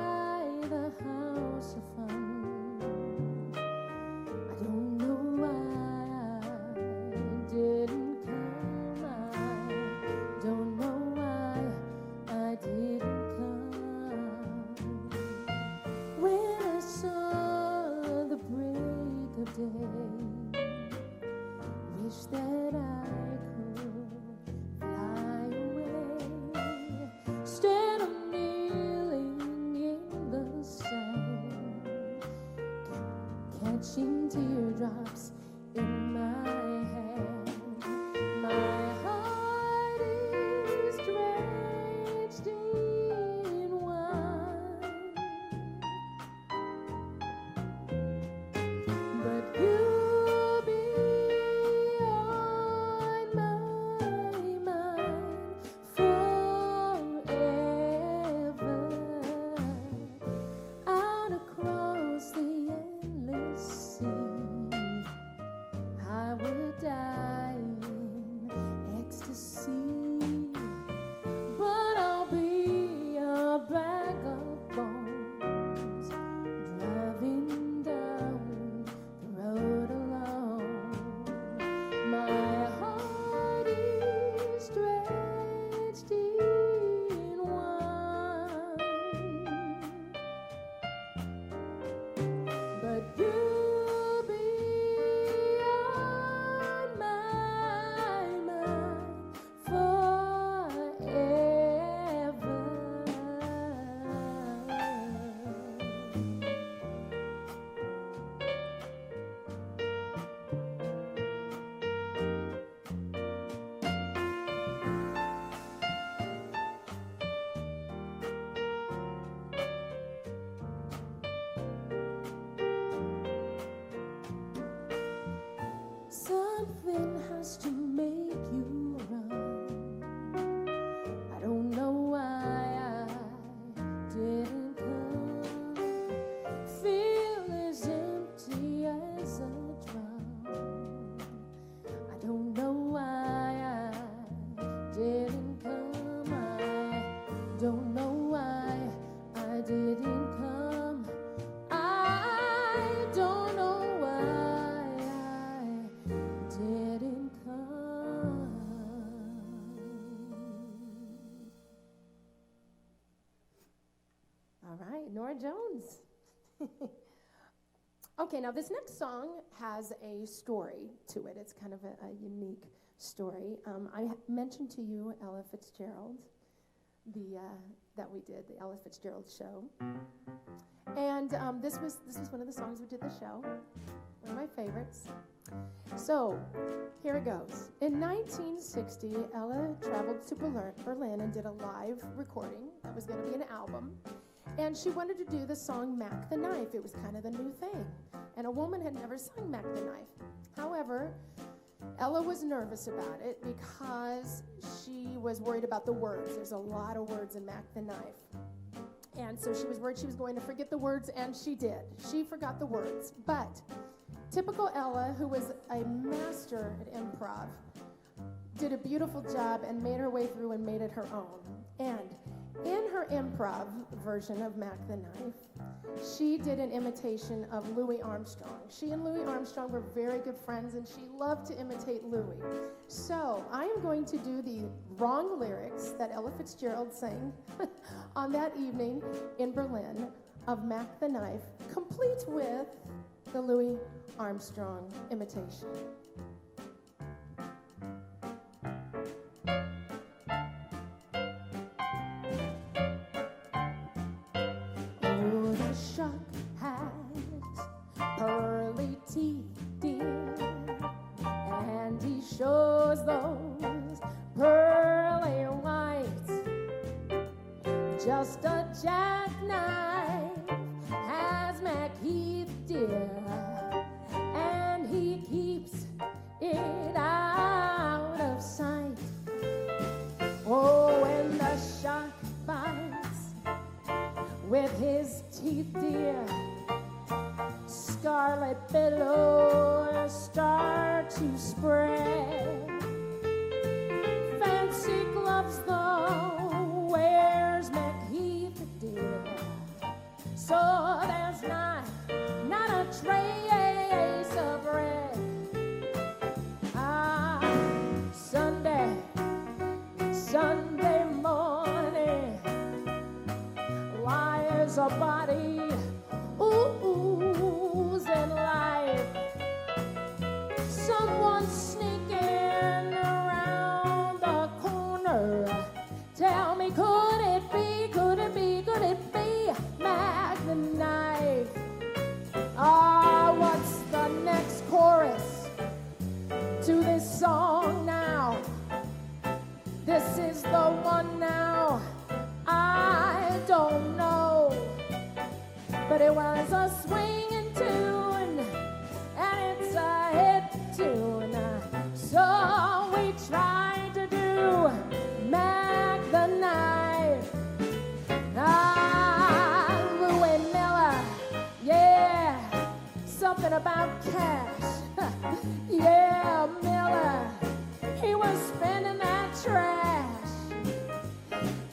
Something has to make you run. I don't know why I didn't come. Feel as empty as a drum. I don't know why I didn't come. I don't know why I didn't come. I don't know why I didn't come. All right, Nora Jones. Okay, now this next song has a story to it. It's kind of a unique story. I mentioned to you Ella Fitzgerald, that we did, the Ella Fitzgerald show. And this was one of the songs we did the show, one of my favorites. So, here it goes. In 1960, Ella traveled to Berlin and did a live recording that was going to be an album. And she wanted to do the song Mack the Knife. It was kind of the new thing. And a woman had never sung Mack the Knife. However, Ella was nervous about it because she was worried about the words. There's a lot of words in Mack the Knife. And so she was worried she was going to forget the words, and she did. She forgot the words. But typical Ella, who was a master at improv, did a beautiful job and made her way through and made it her own. And in her improv version of Mack the Knife, she did an imitation of Louis Armstrong. She and Louis Armstrong were very good friends, and she loved to imitate Louis. So I am going to do the wrong lyrics that Ella Fitzgerald sang on that evening in Berlin of Mack the Knife, complete with the Louis Armstrong imitation. Oh, the shark has pearly teeth, dear, and he shows those pearly whites. Just a jackknife has Mac Heath, dear, and he keeps it out of sight. Oh, when the shark bites with his teeth, dear, scarlet billows start to spread. Fancy gloves, though, wears McHeath, dear, so there's not a trace of red. Ah, Sunday morning, lies a body oozing life. Someone sneaking around the corner. Tell me, could it be Mack the Knife? Ah, what's the next chorus to this song now? This is the one now. I don't know, but it was a swinging tune, and it's a hit tune. So we tried to do Mack the Knife. Ah, Louis Miller, yeah, something about cash. Yeah, Miller, he was spending that trash.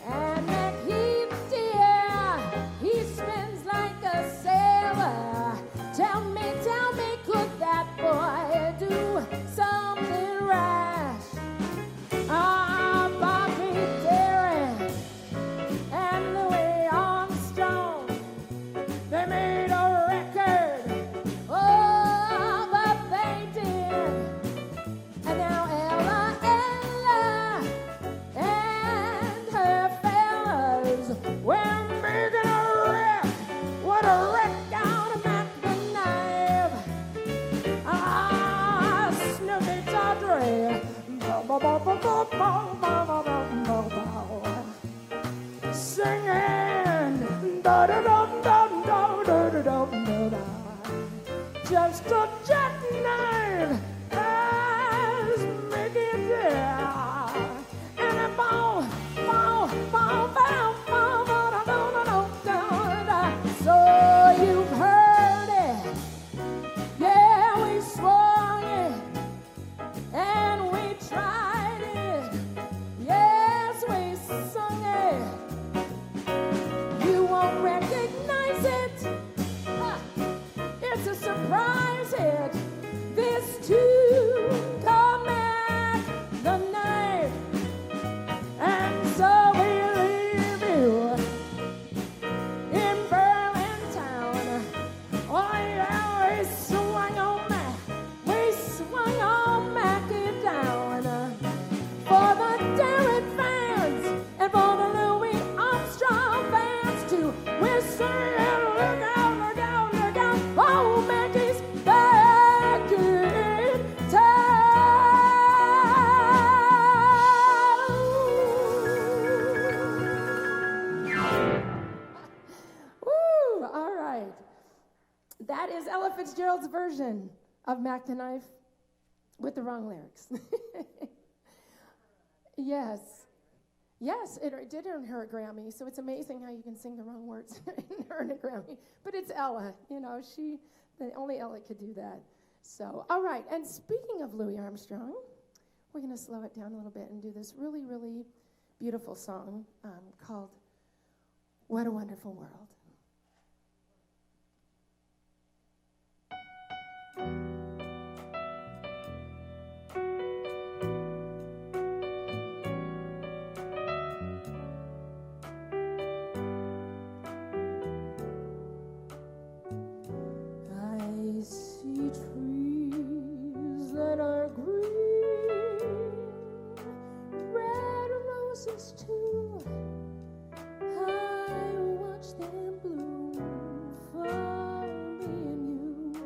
And McHeath, dear, he spends like a sailor. Tell me, could that boy do something rash? Ah, Bobby Darin and Louis Armstrong, they made a record. Oh, but That is Ella Fitzgerald's version of Mack the Knife with the wrong lyrics. Yes. Yes, it did earn her a Grammy, so it's amazing how you can sing the wrong words and earn a Grammy. But it's Ella, only Ella could do that. So, all right, and speaking of Louis Armstrong, we're going to slow it down a little bit and do this really, really beautiful song called What a Wonderful World. I see trees that are green, red roses too. I watch them bloom for me and you,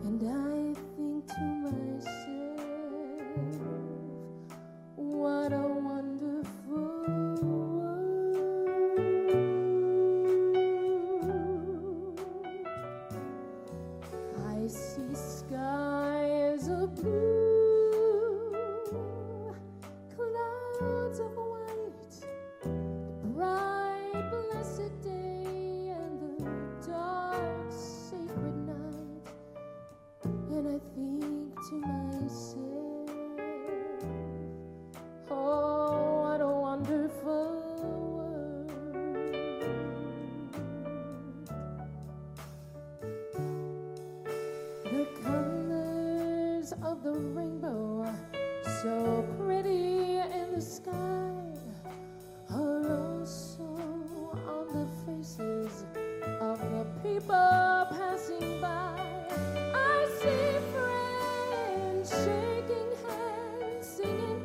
and I think to myself, what a wonderful world. I see skies of blue, clouds of white, the bright blessed day and the dark sacred night, and I think to myself, oh, what a wonderful world. The colors of the rainbow, so pretty in the sky, are also on the faces of the people passing by. I see friends shaking hands, singing,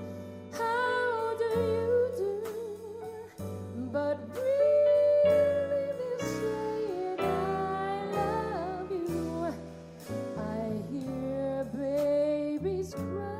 how do you do? But really they're saying, I love you. I hear babies cry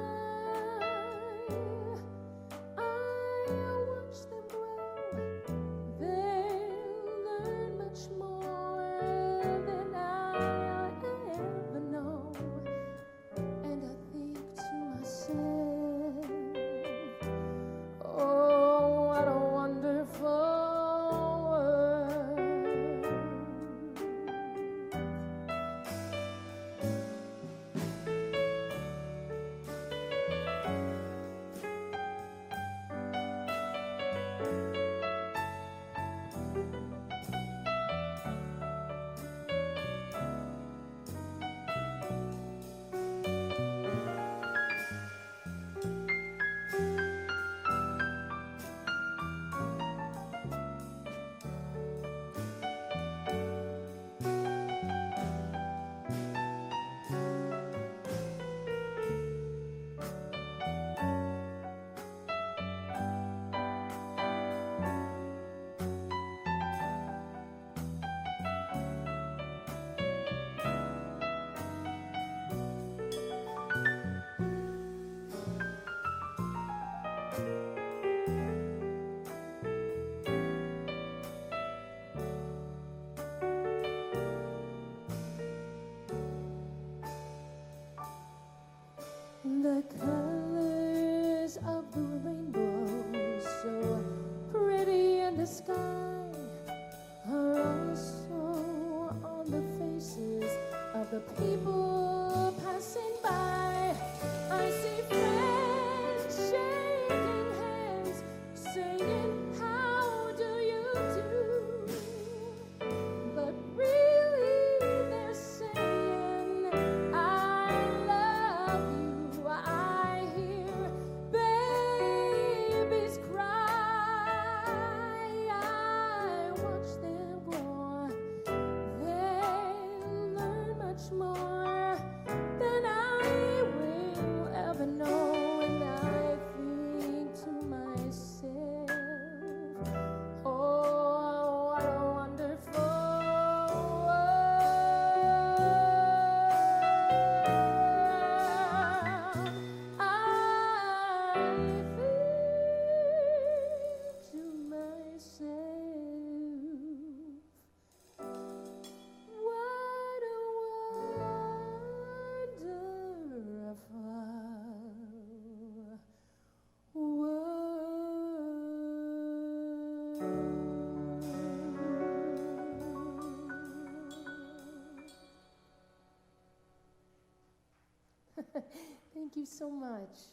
you so much.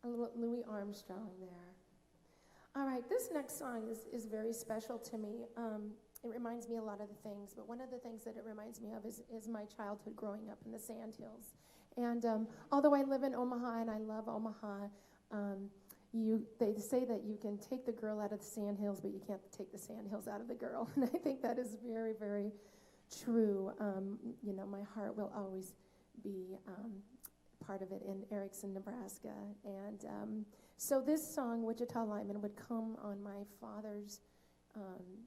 A little Louis Armstrong there. All right, this next song is very special to me. It reminds me a lot of the things, but one of the things that it reminds me of is my childhood growing up in the Sandhills. And although I live in Omaha and I love Omaha, they say that you can take the girl out of the Sandhills, but you can't take the Sandhills out of the girl. And I think that is very, very true. My heart will always be part of it in Erickson, Nebraska. And so this song, Wichita Lineman, would come on my father's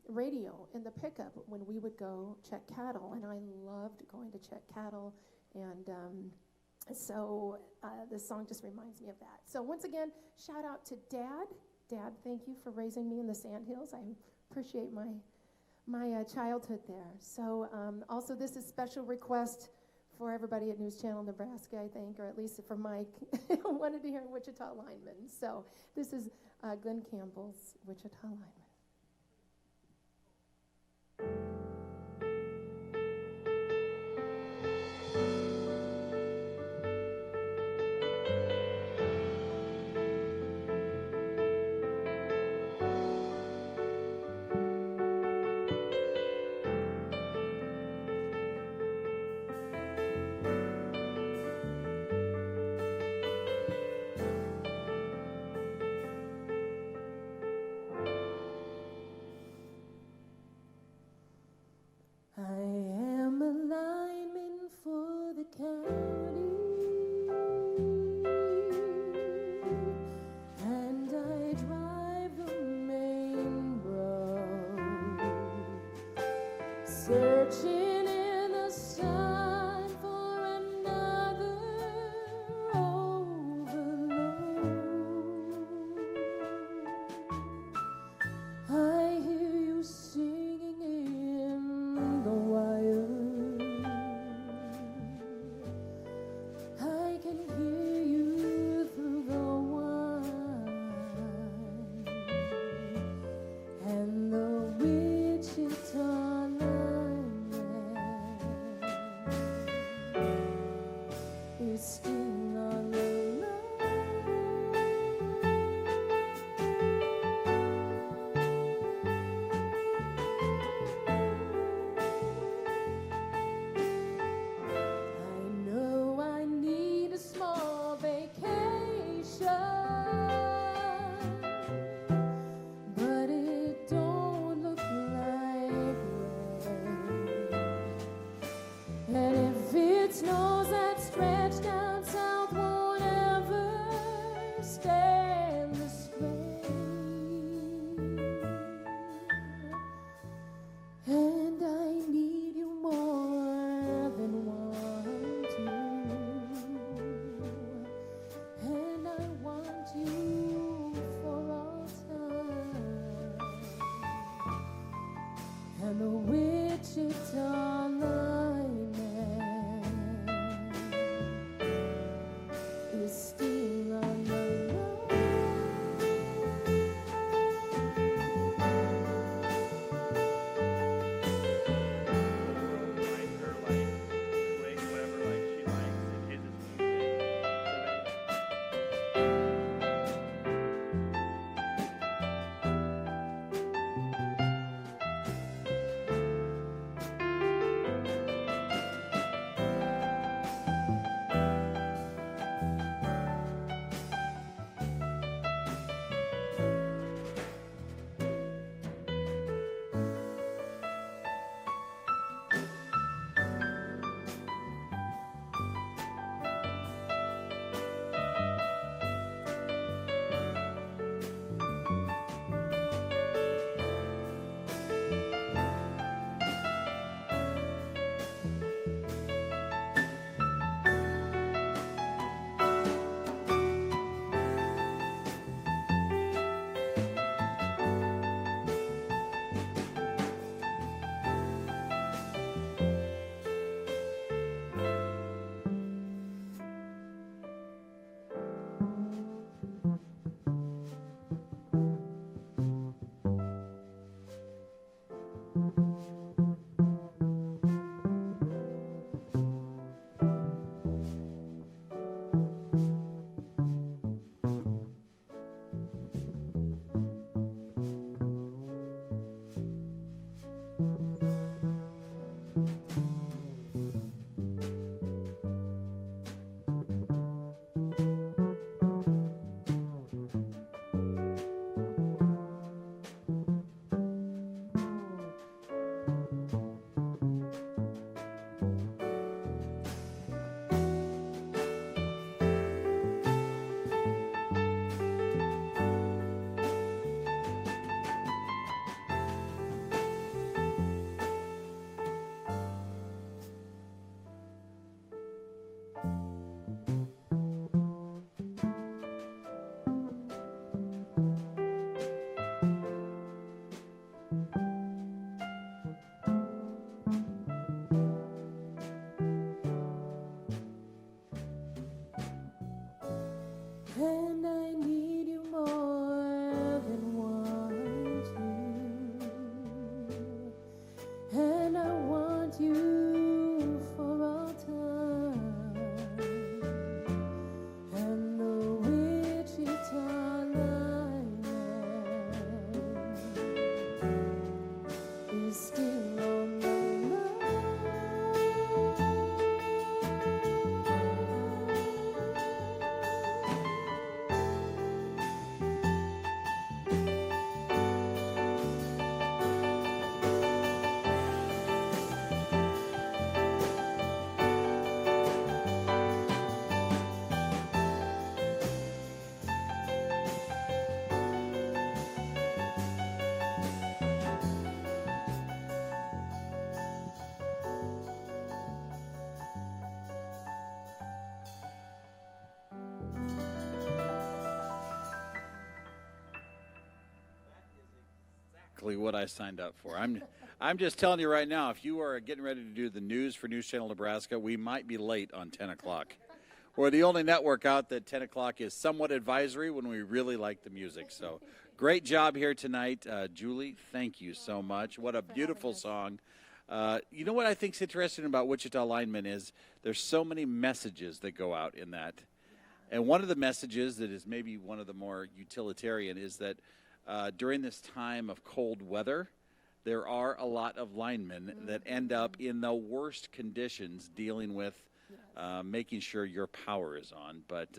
radio in the pickup when we would go check cattle. And I loved going to check cattle. And so this song just reminds me of that. So once again, shout out to Dad. Dad, thank you for raising me in the Sandhills. I appreciate my childhood there. So also this is special request for everybody at News Channel Nebraska, I think, or at least for Mike, who wanted to hear Wichita Lineman. So this is Glenn Campbell's Wichita Lineman. Searching in the sun for another overload. I hear you singing in the wire. I can hear you through the wine and the Wichita still on the I know I need a small vacation, but it don't look like rain. And if it snows that stretch down south won't ever stand the strain. And I need you more than want you. And I want you for all time. And the Wichita Lineman is still on the exactly what I signed up for. I'm just telling you right now, if you are getting ready to do the news for News Channel Nebraska, we might be late on 10 o'clock. We're the only network out that 10 o'clock is somewhat advisory when we really like the music. So great job here tonight. Julie, thank you so much. What a beautiful song. You know what I think is interesting about Wichita Lineman is there's so many messages that go out in that. And one of the messages that is maybe one of the more utilitarian is that during this time of cold weather, there are a lot of linemen that end up in the worst conditions dealing with making sure your power is on. But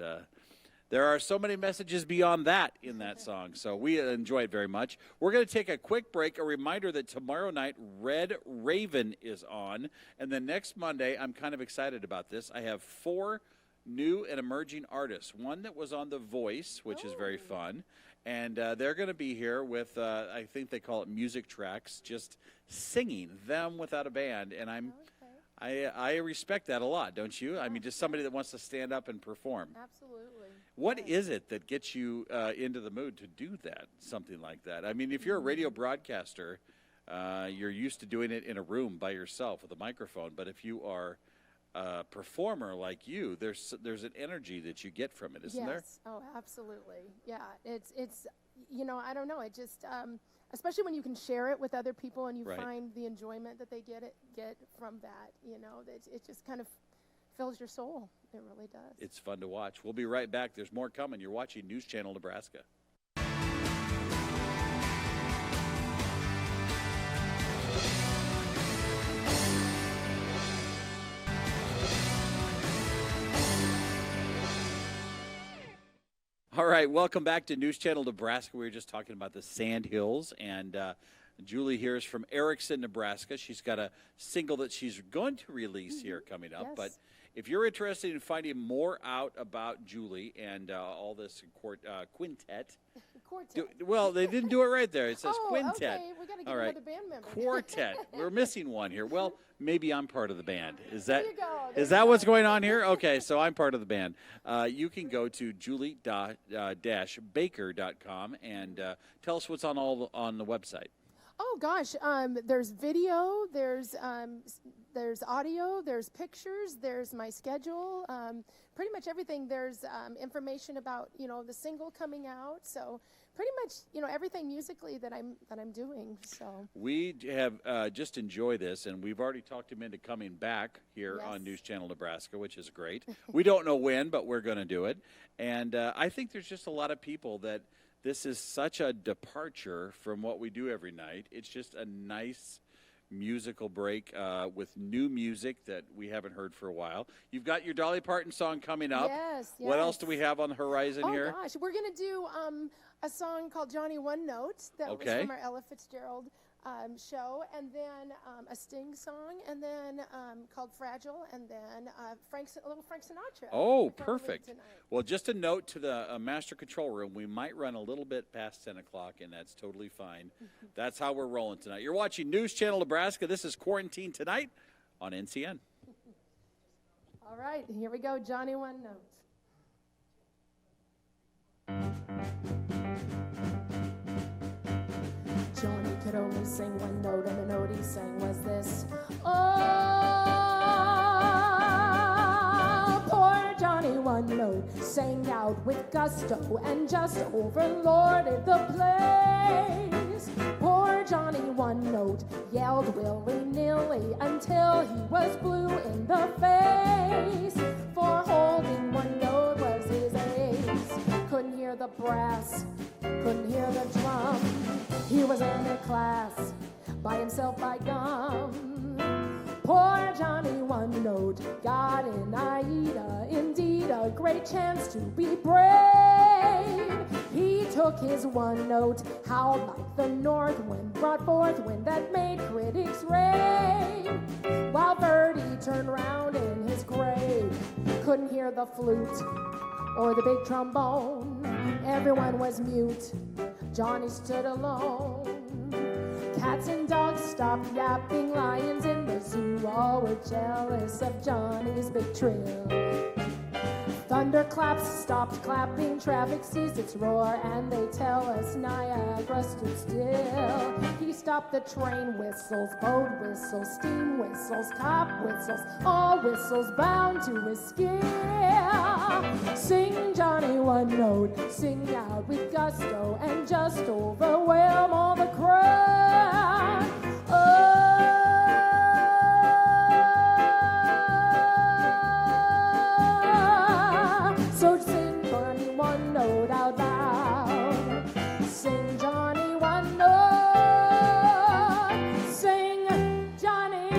there are so many messages beyond that in that song, so we enjoy it very much. We're going to take a quick break. A reminder that tomorrow night, Red Raven is on, and then next Monday, I'm kind of excited about this. I have 4 new and emerging artists. One that was on The Voice, which is very fun, and they're going to be here with, I think they call it music tracks, just singing, them without a band, and I respect that a lot, don't you? I mean, just somebody that wants to stand up and perform. Absolutely. What is it that gets you into the mood to do that, something like that? I mean, if you're a radio broadcaster, you're used to doing it in a room by yourself with a microphone, but if you are a performer like you, there's an energy that you get from it, isn't there? Yes. Oh, absolutely. Yeah. It's I don't know. It just especially when you can share it with other people and you find the enjoyment that they get from that, it just kind of fills your soul. It really does. It's fun to watch. We'll be right back. There's more coming. You're watching News Channel Nebraska. All right, welcome back to News Channel Nebraska. We were just talking about the Sand Hills, and Julie here is from Erickson, Nebraska. She's got a single that she's going to release here coming up. Yes. But if you're interested in finding more out about Julie and all this quintet. Quartet. Well, they didn't do it right there. It says quintet. Okay. We got to get another band member. Quartet. We're missing one here. Well, maybe I'm part of the band. Is that There you go. is that what's going on here? Okay, so I'm part of the band. You can go to julie-baker.com and tell us what's on the website. Oh gosh, there's video, there's audio, there's pictures, there's my schedule, pretty much everything. There's information about the single coming out. So pretty much everything musically that I'm doing. So we have just enjoy this, and we've already talked him into coming back here on News Channel Nebraska, which is great. We don't know when, but we're going to do it. And I think there's just a lot of people that. This is such a departure from what we do every night. It's just a nice musical break with new music that we haven't heard for a while. You've got your Dolly Parton song coming up. Yes. What else do we have on the horizon here? Oh, gosh. We're going to do a song called Johnny One Note that was from our Ella Fitzgerald show, and then a Sting song, and then called Fragile, and then a little Frank Sinatra. Oh, perfect. Well, just a note to the master control room, we might run a little bit past 10 o'clock, and that's totally fine. That's how we're rolling tonight. You're watching News Channel Nebraska. This is Quarantine Tonight on NCN. All right, here we go, Johnny One Note. Johnny could only sing one note, and the note he sang was this. Oh, poor Johnny One Note sang out with gusto and just overlorded the place. Poor Johnny One Note yelled willy-nilly until he was blue in the face. For holding one note was his ace. Couldn't hear the brass, couldn't hear the drum. He was in a class by himself by gum. Poor Johnny One Note got in Aida, indeed a great chance to be brave. He took his one note, howled like the north wind, brought forth wind that made critics rave. While Verdi turned round in his grave, couldn't hear the flute or the big trombone. Everyone was mute. Johnny stood alone. Cats and dogs stopped yapping. Lions in the zoo all were jealous of Johnny's big trill. Thunderclaps stopped clapping, traffic ceased its roar, and they tell us Niagara stood still. He stopped the train whistles, boat whistles, steam whistles, cop whistles, all whistles bound to his skill. Sing, Johnny, one note, sing out with gusto, and just overwhelm all the crowd. So sing, Johnny, one note out loud. Sing, Johnny, one note. Sing, Johnny,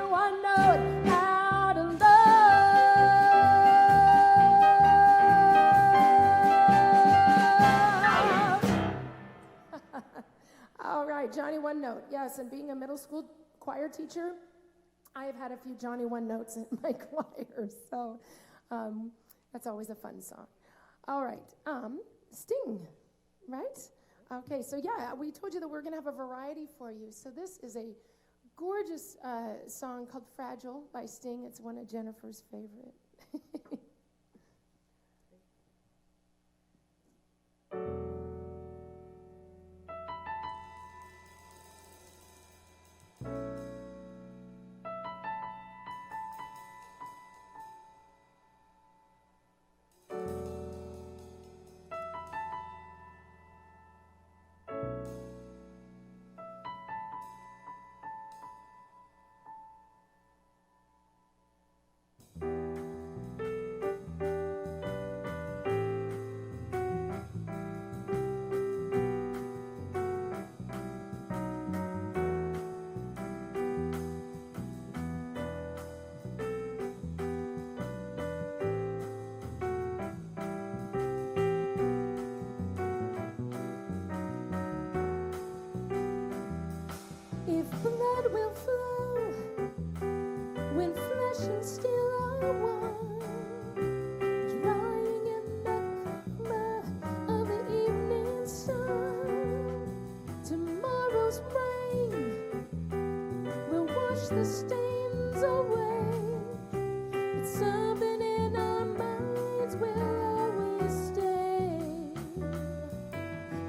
one note out loud. All right, Johnny, one note. Yes, and being a middle school choir teacher, I have had a few Johnny one notes in my choir, so that's always a fun song. All right, Sting, right? Okay, so yeah, we told you that we're gonna have a variety for you. So this is a gorgeous song called Fragile by Sting. It's one of Jennifer's favorite. If blood will flow when flesh and steel are one, drying in the coma of the evening sun, tomorrow's rain will wash the stains away, but something in our minds will always stay.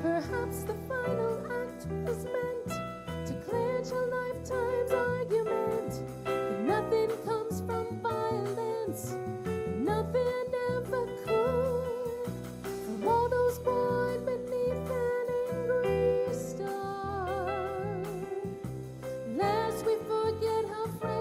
Perhaps the final act was meant to clinch a lifetime's argument, that nothing comes from violence, nothing ever could. From all those born beneath an angry star, lest we forget how frail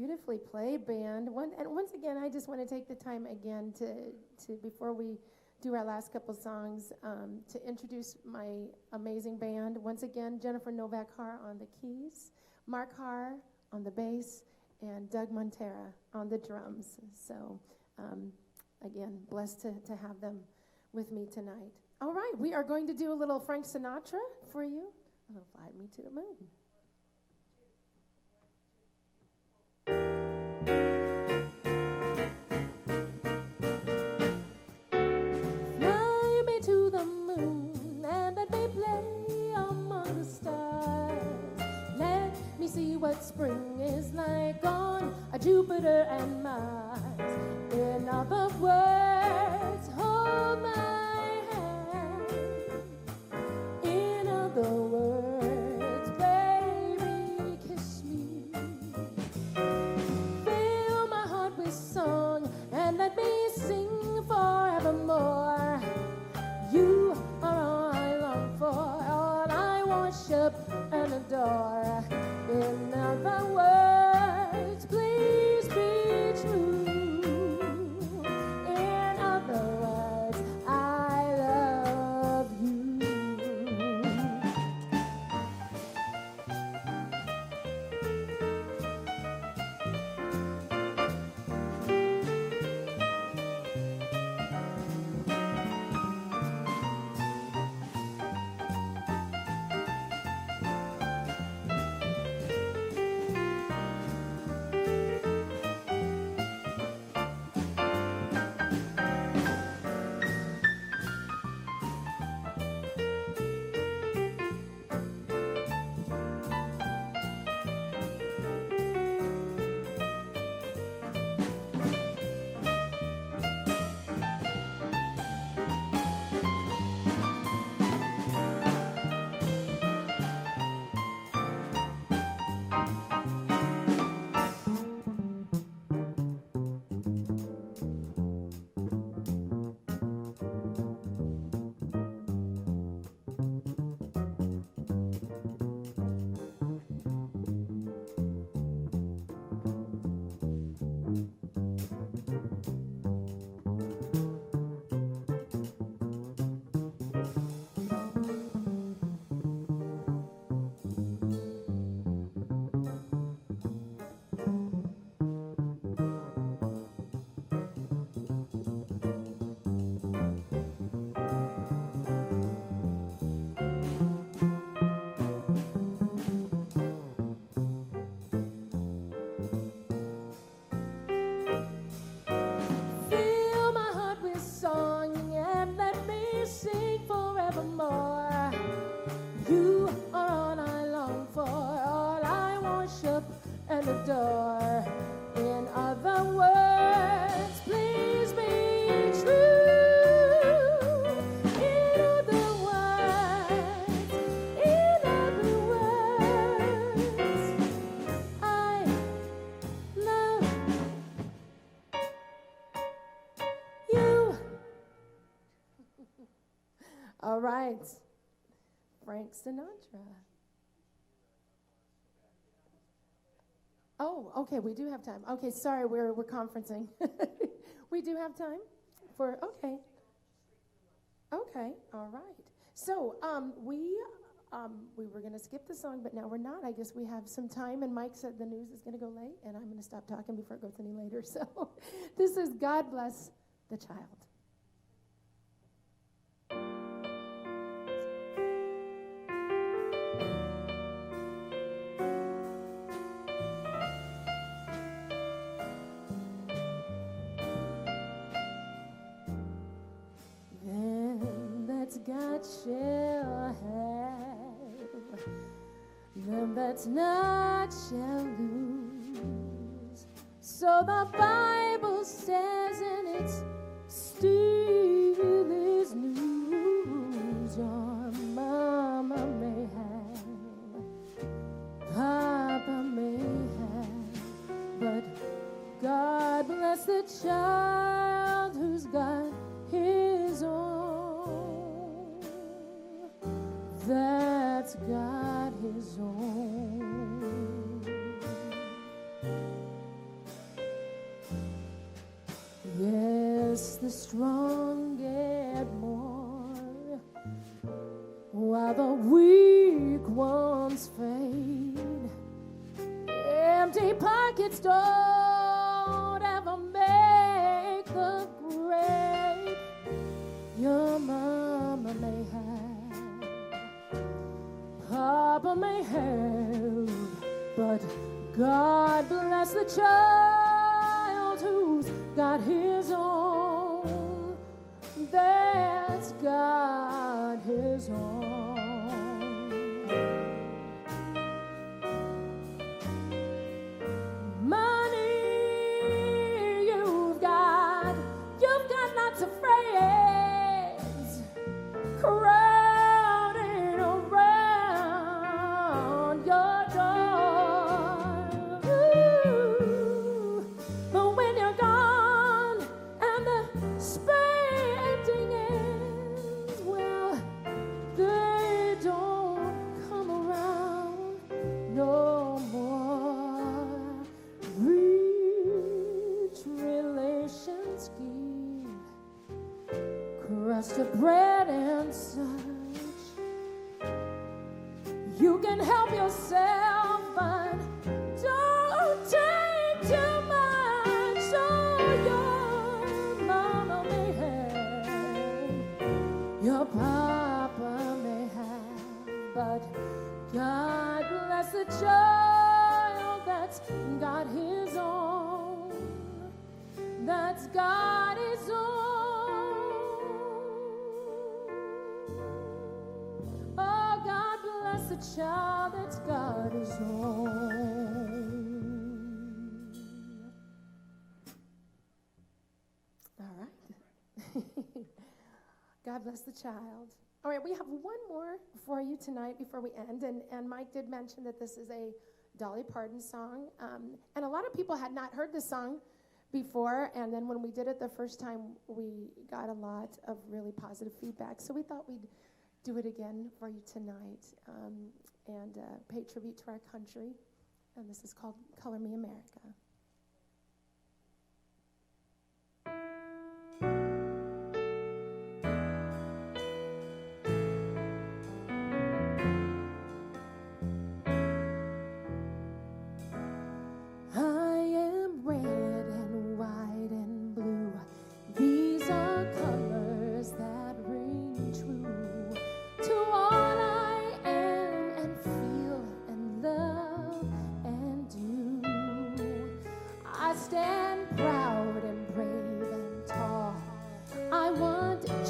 beautifully played, band. And once again, I just want to take the time again to before we do our last couple songs, to introduce my amazing band. Once again, Jennifer Novak-Har on the keys, Mark Har on the bass, and Doug Montera on the drums. So, again, blessed to have them with me tonight. All right, we are going to do a little Frank Sinatra for you. A little Fly Me to the Moon. Fly me to the moon and let me play among the stars. Let me see what spring is like on Jupiter and Mars. In other words, hold my hand. In other words, baby, kiss me. Fill my heart with song and let me sing forevermore. You are all I long for, all I worship and adore. In other words, please be true. In other words, I love you. Fill my heart with song and let me sing forevermore. You are all I long for, all I worship and adore. In other words, please be true. In other words, I love you. All right, Frank Sinatra. Oh, okay, we do have time. Okay, sorry, we're conferencing. We do have time for, okay. Okay, all right. So, we were going to skip the song, but now we're not. I guess we have some time, and Mike said the news is going to go late, and I'm going to stop talking before it goes any later. So, this is God Bless the Child. Them that's got shall have, them that's not shall lose. So the Bible says, and it's still is news. Your mama may have, Papa may have, but God bless the child who's got his own. That's got his own. yes, the strong get more, while the weak ones fade. Empty pockets don't ever make the grade. Your mama may have, Papa may have, but God bless the child who's got his own. That's got his own. Money you've got lots of friends crowding around your door. Ooh. But when you're gone and the spending ends, well, they don't come around no more. Rich relations give crust of bread and such. You can help yourself, but don't take too much. So your mama may have, your papa may have, but God bless the child that's got his own. That's got his own. Oh, God bless the child that's got his own. All right. God bless the child. All right, we have one more for you tonight before we end. And Mike did mention that this is a Dolly Parton song. And a lot of people had not heard this song before. And then when we did it the first time, we got a lot of really positive feedback. So we thought we'd do it again for you tonight and pay tribute to our country. And this is called Color Me America.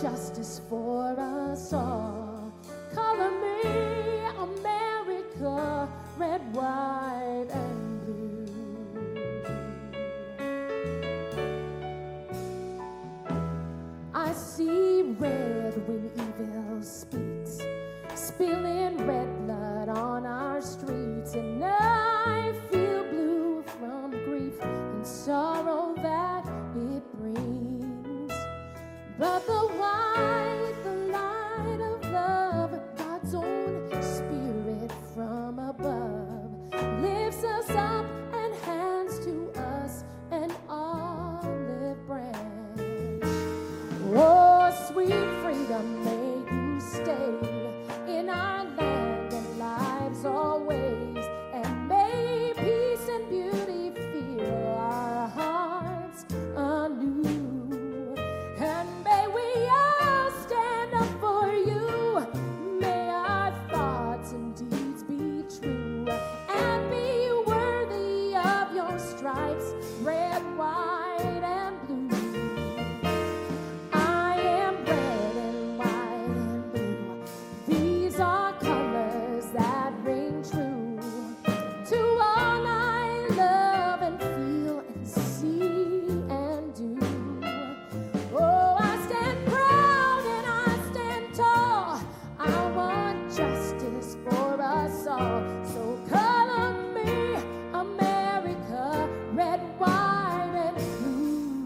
Justice for us all. Color me America, red, white, and blue. I see red when evil speaks, spilling red blood on our streets, and I feel blue from grief and sorrow that it brings. But the white, the light of love, God's own spirit from above, lifts us up and hands to us an olive branch. Oh, sweet freedom, may you stay in our land and lives always, and may peace and beauty fill our hearts anew. And may we all stand up for you. May our thoughts and deeds be true and be worthy of your stripes, red, white, and blue. I am red and white and blue. These are colors that ring true to all I love and feel and see and do. Oh, I stand proud and I stand tall. I want justice for us all. So color me America, red, white, and blue.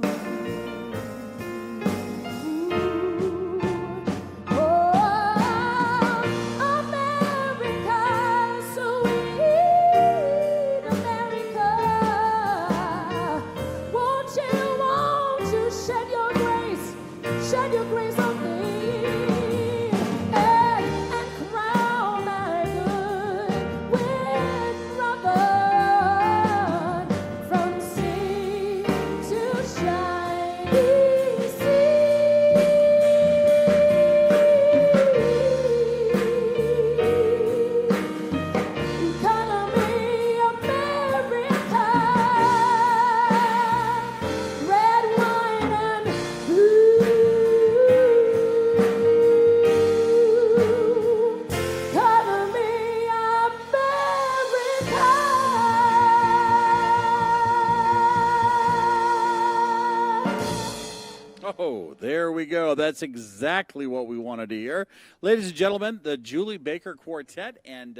Oh, there we go. That's exactly what we wanted to hear. Ladies and gentlemen, the Julie Baker Quartet and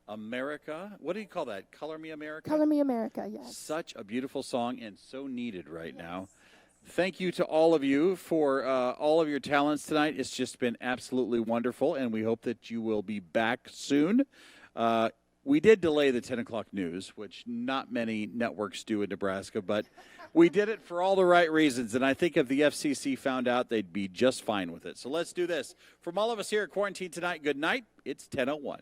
America. What do you call that? Color Me America? Color Me America, yes. Such a beautiful song and so needed right now. Thank you to all of you for all of your talents tonight. It's just been absolutely wonderful, and we hope that you will be back soon. We did delay the 10 o'clock news, which not many networks do in Nebraska, but we did it for all the right reasons, and I think if the FCC found out, they'd be just fine with it. So let's do this. From all of us here at Quarantine Tonight, good night. It's 10:01.